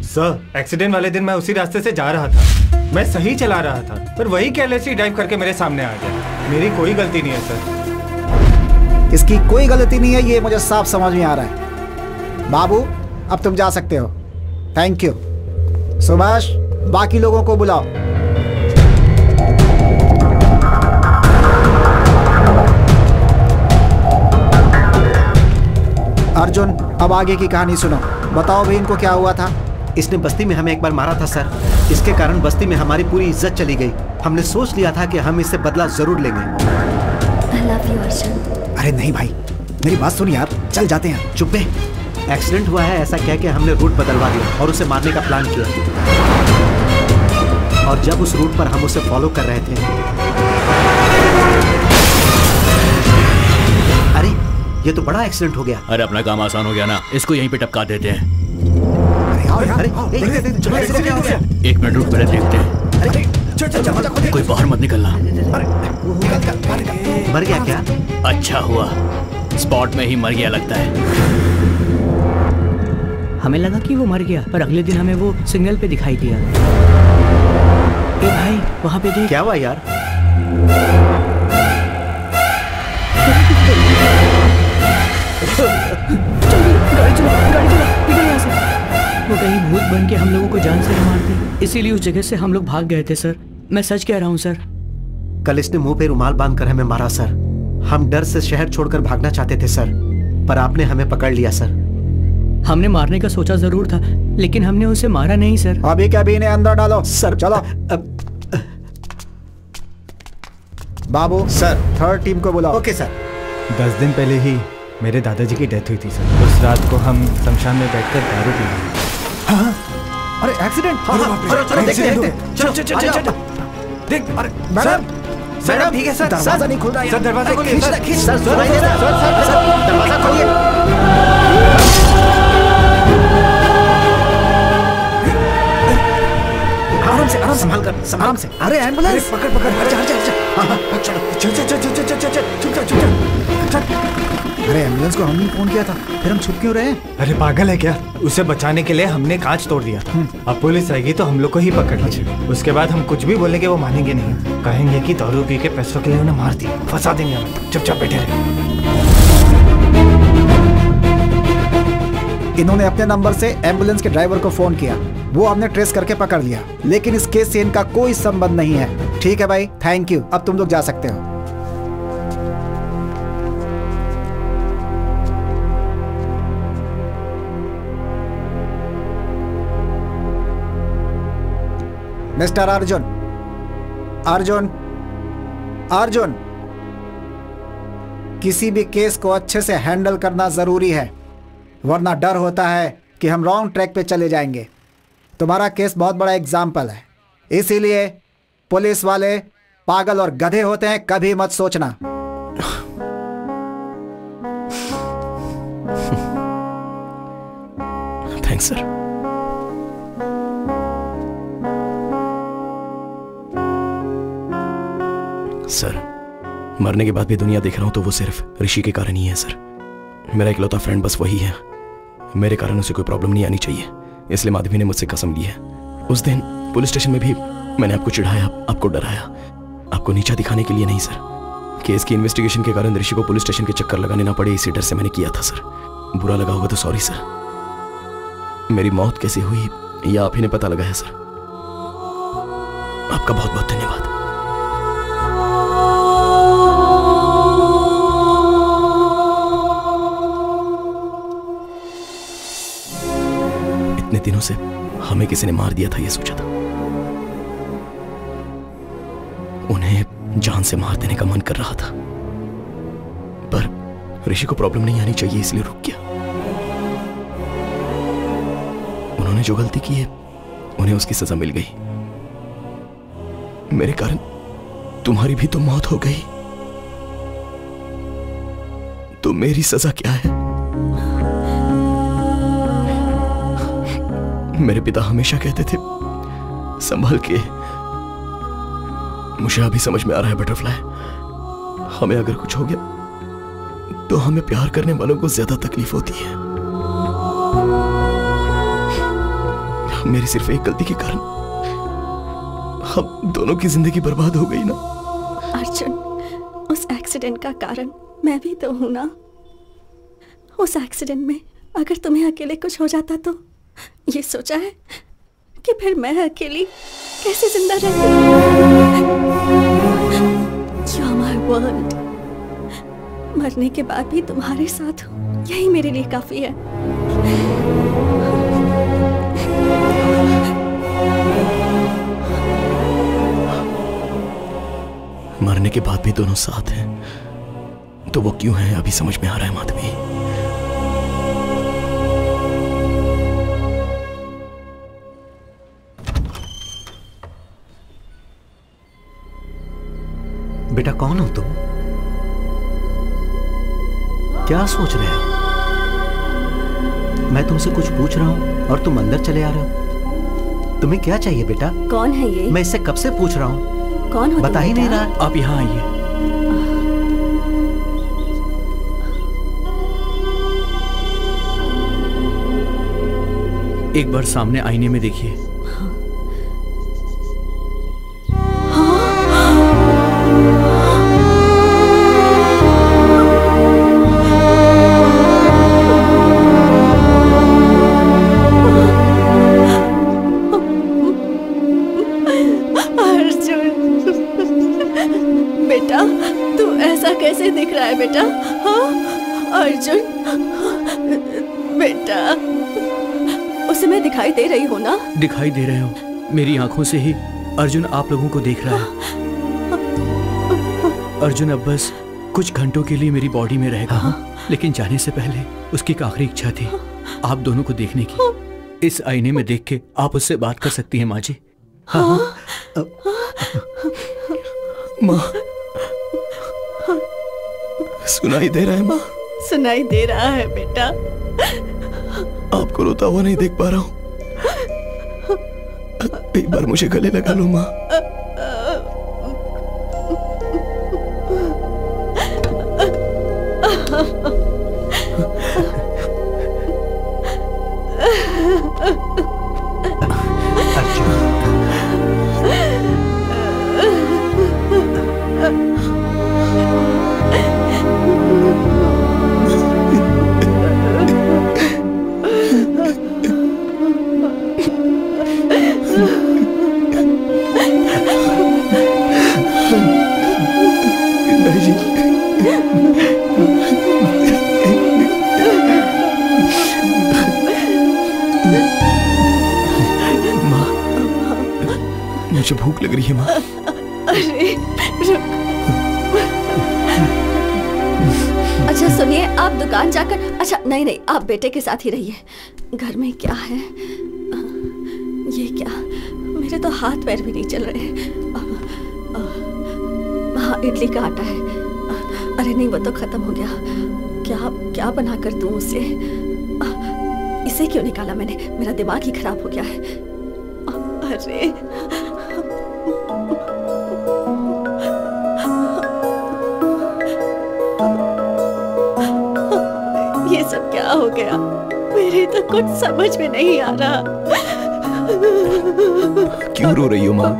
सर, एक्सीडेंट वाले दिन मैं उसी रास्ते से जा रहा था। मैं सही चला रहा था, पर वही केयरलेसली ड्राइव करके मेरे सामने आ गया। मेरी कोई गलती नहीं है सर। इसकी कोई गलती नहीं है, ये मुझे साफ समझ में आ रहा है। बाबू अब तुम जा सकते हो। Thank you. सुभाष, बाकी लोगों को बुलाओ। अर्जुन, अब आगे की कहानी सुनो। बताओ भाई, इनको क्या हुआ था? इसने बस्ती में हमें एक बार मारा था सर। इसके कारण बस्ती में हमारी पूरी इज्जत चली गई। हमने सोच लिया था कि हम इससे बदला जरूर लेंगे। I love you, Arjun. अरे नहीं भाई, मेरी बात सुन यार, चल जाते हैं। चुप बे। एक्सीडेंट हुआ है ऐसा कह के हमने रूट बदलवा दिया और उसे मारने का प्लान किया। और जब उस रूट पर हम उसे फॉलो कर रहे थे, अरे ये तो बड़ा एक्सीडेंट हो गया। अरे अपना काम आसान हो गया ना, इसको यहीं पे टपका देते हैं। एक मिनट रुक, पहले देखते हैं। कोई बाहर मत निकलना। मर गया क्या? अच्छा हुआ, स्पॉट में ही मर गया लगता है। हमें लगा कि वो मर गया, पर अगले दिन हमें वो सिग्नल पे दिखाई दिया। ए भाई, वहाँ पे देख। क्या हुआ यार? गाड़ी चला, निकल यहाँ से। वो कहीं भूत बन के हम लोगों को जान से मार दे, इसीलिए उस जगह से हम लोग भाग गए थे सर। मैं सच कह रहा हूँ सर। कल इसने मुंह पे रुमाल बांधकर हमें मारा सर। हम डर से शहर छोड़कर भागना चाहते थे सर, पर आपने हमें पकड़ लिया सर। हमने मारने का सोचा जरूर था, लेकिन हमने उसे मारा नहीं सर। अभी क्या भी इन्हें अंदर डालो सर। चलो बाबू सर, थर्ड टीम को बुलाओ। Okay sir. 10 दिन पहले ही मेरे दादाजी की डेथ हुई थी सर। उस रात को हम शमशान में बैठकर दारू पी रहे थे। हाँ? अरे एक्सीडेंट! चलो देख। अरे मैडम ठीक है सर, दरवाजा नहीं खुल रहा है। सर दरवाजा खोलिए सर। सर सुनाई दे रहा है। सर दरवाजा खोलिए। आराम से, संभाल कर, आराम से। अरे एम्बुलेंस! पकड़ चल। अरे एम्बुलेंस को हमने फोन किया था, फिर हम छुप क्यों रहे? अरे पागल है क्या? उसे बचाने के लिए हमने कांच तोड़ दिया था। अब पुलिस आएगी तो हम लोग को ही पकड़ लीजिए। उसके बाद हम कुछ भी बोलेंगे वो मानेंगे नहीं, कहेंगे कि दारू पी के पैसों के लिए उन्हें मार दिया, फंसा देंगे हमें। चुपचाप बैठे रहे। इन्होंने अपने नंबर से एम्बुलेंस के ड्राइवर को फोन किया, वो हमने ट्रेस करके पकड़ लिया, लेकिन इस केस से इनका कोई संबंध नहीं है। ठीक है भाई, थैंक यू। अब तुम लोग जा सकते हो। मिस्टर अर्जुन, अर्जुन, अर्जुन, किसी भी केस को अच्छे से हैंडल करना जरूरी है, वरना डर होता है कि हम रॉन्ग ट्रैक पे चले जाएंगे। तुम्हारा केस बहुत बड़ा एग्जाम्पल है, इसीलिए पुलिस वाले पागल और गधे होते हैं, कभी मत सोचना। Thanks sir. सर, मरने के बाद भी दुनिया देख रहा हूं तो वो सिर्फ ऋषि के कारण ही है सर। मेरा इकलौता फ्रेंड बस वही है, मेरे कारण उसे कोई प्रॉब्लम नहीं आनी चाहिए, इसलिए माधवी ने मुझसे कसम ली है। उस दिन पुलिस स्टेशन में भी मैंने आपको चिढ़ाया, आपको डराया, आपको नीचा दिखाने के लिए नहीं सर। केस की इन्वेस्टिगेशन के कारण ऋषि को पुलिस स्टेशन के चक्कर लगाने ना पड़े, इसी डर से मैंने किया था सर। बुरा लगा होगा तो सॉरी सर। मेरी मौत कैसे हुई यह आप ही ने पता लगाया सर। आपका बहुत बहुत धन्यवाद। इतने दिनों से हमें किसी ने मार दिया था, यह सोचा था। उन्हें जान से मार देने का मन कर रहा था, पर ऋषि को प्रॉब्लम नहीं आनी चाहिए इसलिए रुक गया। उन्होंने जो गलती की है उन्हें उसकी सजा मिल गई। मेरे कारण तुम्हारी भी तो मौत हो गई, तो मेरी सजा क्या है? मेरे पिता हमेशा कहते थे संभल के। मुझे अभी समझ में आ रहा है बटरफ्लाई, हमें अगर कुछ हो गया तो हमें प्यार करने वालों को ज्यादा तकलीफ होती है। मेरी सिर्फ एक गलती के कारण हम दोनों की जिंदगी बर्बाद हो गई ना। अर्जुन, उस एक्सीडेंट का कारण मैं भी तो हूं ना। उस एक्सीडेंट में अगर तुम्हें अकेले कुछ हो जाता तो ये सोचा है कि फिर मैं अकेली कैसे जिंदा रहती। You are my world। मरने के बाद भी तुम्हारे साथ हूँ, यही मेरे लिए काफी है। मरने के बाद भी दोनों साथ हैं, तो वो क्यों हैं अभी समझ में आ रहा है माधवी। बेटा कौन हो तुम? क्या सोच रहे हो? मैं तुमसे कुछ पूछ रहा हूं और तुम अंदर चले आ रहे हो। तुम्हें क्या चाहिए बेटा? कौन है ये? मैं इससे कब से पूछ रहा हूं, कौन हो? बता ही नहीं रहा। आप यहाँ आइए। एक बार सामने आईने में देखिए। बेटा, हाँ अर्जुन बेटा, उसे मैं दिखाई दे रही हूँ ना? दिखाई दे रहे हो। मेरी आंखों से ही अर्जुन आप लोगों को देख रहा है। अर्जुन अब बस कुछ घंटों के लिए मेरी बॉडी में रहेगा, लेकिन जाने से पहले उसकी एक आखिरी इच्छा थी आप दोनों को देखने की। इस आईने में देख के आप उससे बात कर सकती हैं माँ जी। हाँ। माँ, सुनाई दे रहा है माँ? सुनाई दे रहा है बेटा। आपको रोता हुआ नहीं देख पा रहा हूँ, एक बार मुझे गले लगा लो माँ। मुझे भूख लग रही है माँ। अरे अच्छा सुनिए, आप दुकान जाकर, अच्छा नहीं आप बेटे के साथ ही रहिए। घर में क्या है? ये क्या, मेरे तो हाथ पैर भी नहीं चल रहे हैं। हाँ इडली का आटा है। अरे नहीं वो तो खत्म हो गया। क्या बना कर दूं उसे? इसे क्यों निकाला मैंने? मेरा दिमाग ही खराब हो गया है। अरे ये सब क्या हो गया? मेरे तो कुछ समझ में नहीं आ रहा। क्यों रो रही हो माँ?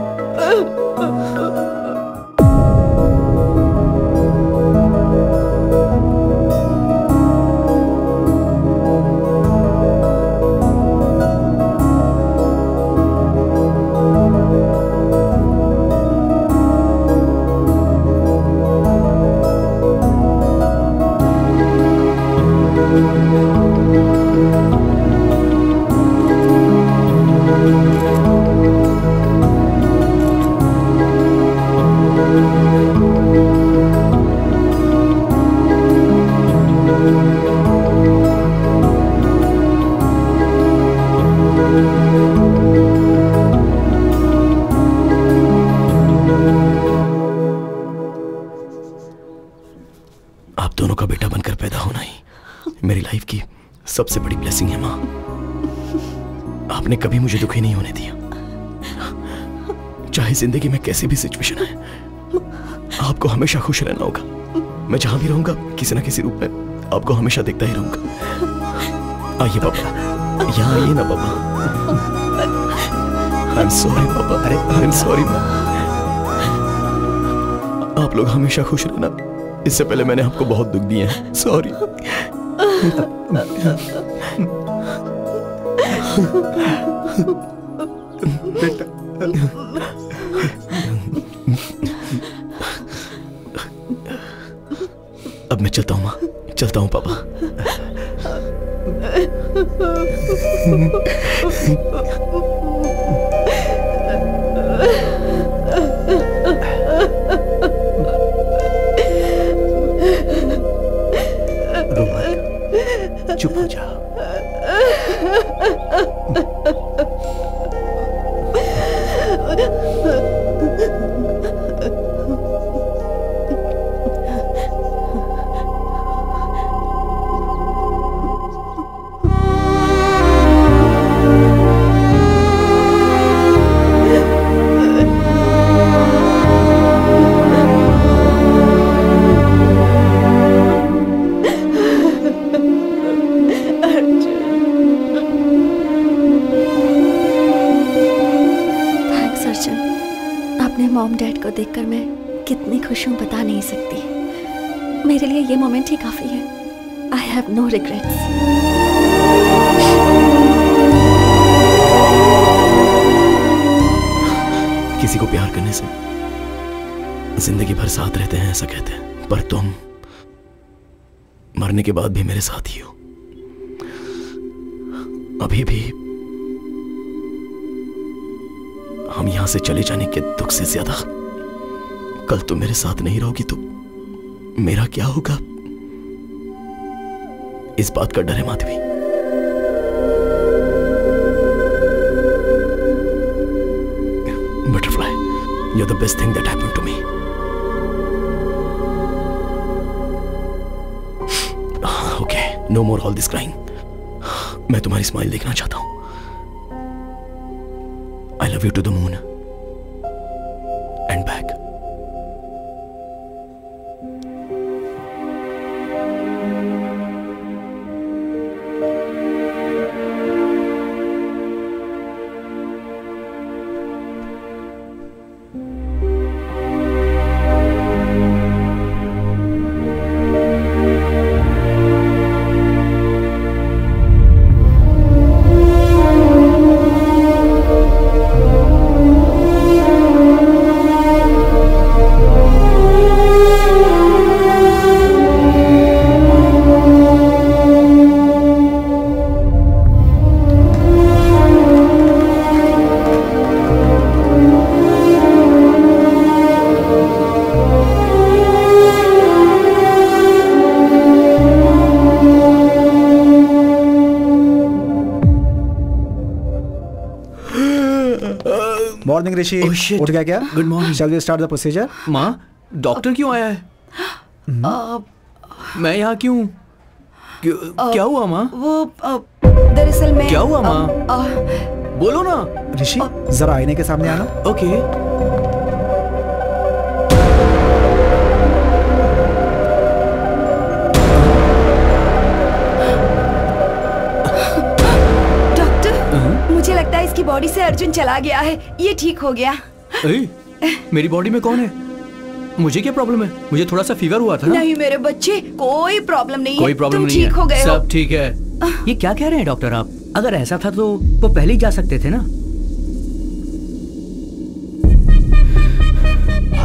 सबसे बड़ी ब्लेसिंग है माँ। आपने कभी मुझे दुखी नहीं होने दिया। चाहे जिंदगी में कैसी भी सिचुएशन आए, आपको हमेशा खुश रहना होगा। मैं जहां भी रहूंगा किसी ना किसी रूप में आपको हमेशा देखता ही रहूंगा। आइए पापा, यहाँ आइए ना पापा। आई एम सॉरी पापा, आई एम सॉरी। आप लोग हमेशा खुश रहना। इससे पहले मैंने आपको बहुत दुख दिए हैं। सॉरी। बेटा, अब मैं चलता हूँ माँ, चलता हूँ पापा। रो मत, चुप हो जा। मॉम डैड को देखकर मैं कितनी खुश हूँ बता नहीं सकती। मेरे लिए ये मोमेंट ही काफी है। I have no regrets. किसी को प्यार करने से जिंदगी भर साथ रहते हैं ऐसा कहते हैं, पर तुम मरने के बाद भी मेरे साथ ही हो। अभी भी हम यहां से चले जाने के दुख से ज्यादा कल तुम मेरे साथ नहीं रहोगी तो मेरा क्या होगा, इस बात का डर है Madhavi. Butterfly, you're the best thing that happened to me. Okay, no more all this crying. मैं तुम्हारी स्माइल देखना चाहता हूं। I love you to the moon and back. Morning Rishi, उठ गया क्या? Good morning. Shall we start the procedure? माँ, doctor क्यों आया है? मैं यहाँ क्यों? क्या हुआ माँ? वो दरअसल मैं क्या हुआ माँ? बोलो ना। ऋषि, जरा आईने के सामने आना। ओके। मुझे लगता है इसकी बॉडी से अर्जुन चला गया है। ये ठीक हो गया। मेरी बॉडी में कौन है? मुझे क्या प्रॉब्लम है? मुझे थोड़ा सा फीवर हुआ था ना। नहीं मेरे बच्चे, कोई प्रॉब्लम नहीं है। कोई प्रॉब्लम नहीं है। ठीक हो गए हो। सब ठीक है। ये क्या कह रहे हैं डॉक्टर आप? अगर ऐसा था तो वो पहले ही जा सकते थे ना।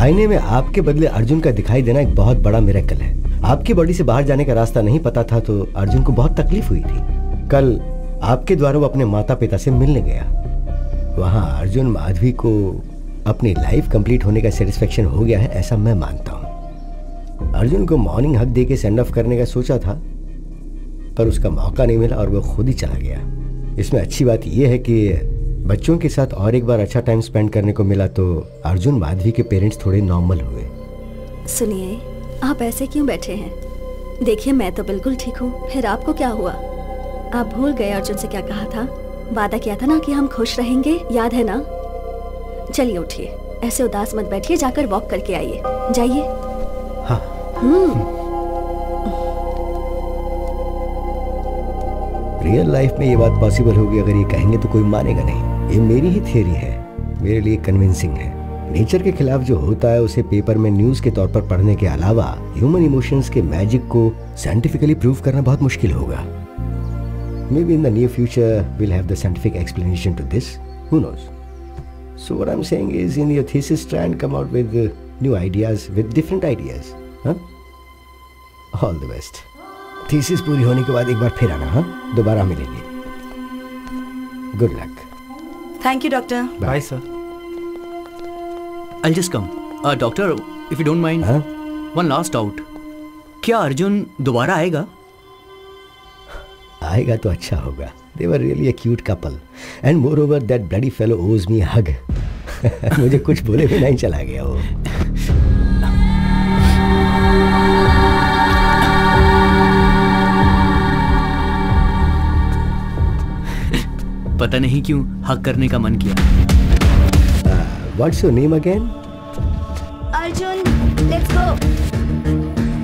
आईने में आपके बदले अर्जुन का दिखाई देना एक बहुत बड़ा मिरेकल है। आपकी बॉडी से बाहर जाने का रास्ता नहीं पता था तो अर्जुन को बहुत तकलीफ हुई थी। कल आपके द्वारा वो अपने माता पिता से मिलने गया। वहां अर्जुन माधवी को अपनी लाइफ कंप्लीट होने का सेटिस्फेक्शन हो गया है ऐसा मैं मानता हूं। अर्जुन को मॉर्निंग हक दे के सेंड ऑफ करने का सोचा था पर उसका मौका नहीं मिला और वो खुद ही चला गया। इसमें अच्छी बात यह है कि बच्चों के साथ और एक बार अच्छा टाइम स्पेंड करने को मिला तो अर्जुन माधवी के पेरेंट्स थोड़े नॉर्मल हुए। सुनिए, आप ऐसे क्यों बैठे हैं? देखिए मैं तो बिल्कुल ठीक हूँ। फिर आपको क्या हुआ? आप भूल गए अर्जुन से क्या कहा था? वादा किया था ना कि हम खुश रहेंगे, याद है ना? चलिए उठिए, ऐसे उदास मत बैठिए, जाकर वॉक करके आइए। जाइए। हाँ। रियल लाइफ में ये बात पॉसिबल होगी अगर ये कहेंगे तो कोई मानेगा नहीं। ये मेरी ही थियरी है, मेरे लिए कन्विंसिंग है। नेचर के खिलाफ जो होता है उसे पेपर में न्यूज के तौर पर पढ़ने के अलावा ह्यूमन इमोशंस के मैजिक को साइंटिफिकली प्रूव करना बहुत मुश्किल होगा। Maybe in the near future we'll have the scientific explanation to this. Who knows? So what I'm saying is, in your thesis, try and come out with new ideas, with different ideas. Huh? All the best. Thesis पूरी होने के बाद एक बार फिर आना, हाँ? दोबारा मिलेंगे। Good luck. Thank you, doctor. Bye, sir. I'll just come. Doctor, if you don't mind, one last doubt. क्या अर्जुन दोबारा आएगा? आएगा तो अच्छा होगा। They were really a cute couple. And moreover, that bloody fellow owes me a hug. मुझे कुछ बोले भी नहीं चला गया वो। पता नहीं क्यों हक करने का मन किया। What's your name again? Arjun, let's go.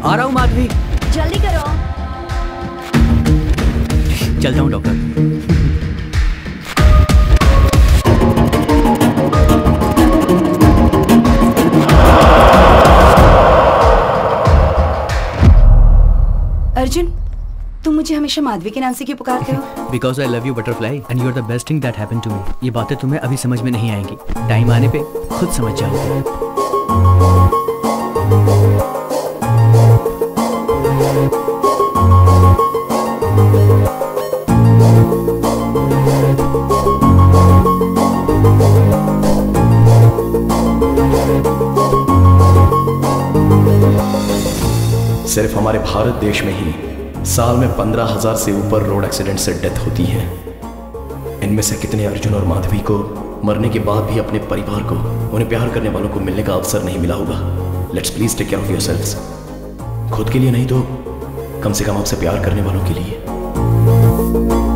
आ रहा हूँ माधवी। जल्दी करो। चलता हूँ डॉक्टर। अर्जुन, तुम मुझे हमेशा माधवी के नाम से क्यों पुकारते हो? Because I love you butterfly and you're the best thing that happened to me. ये बातें तुम्हें अभी समझ में नहीं आएंगी, टाइम आने पे खुद समझ जाओगे। सिर्फ हमारे भारत देश में ही साल में 15,000 से ऊपर रोड एक्सीडेंट से डेथ होती है। इनमें से कितने अर्जुन और माधवी को मरने के बाद भी अपने परिवार को, उन्हें प्यार करने वालों को मिलने का अवसर नहीं मिला होगा। Let's please take care of yourselves. खुद के लिए नहीं तो कम से कम आपसे प्यार करने वालों के लिए।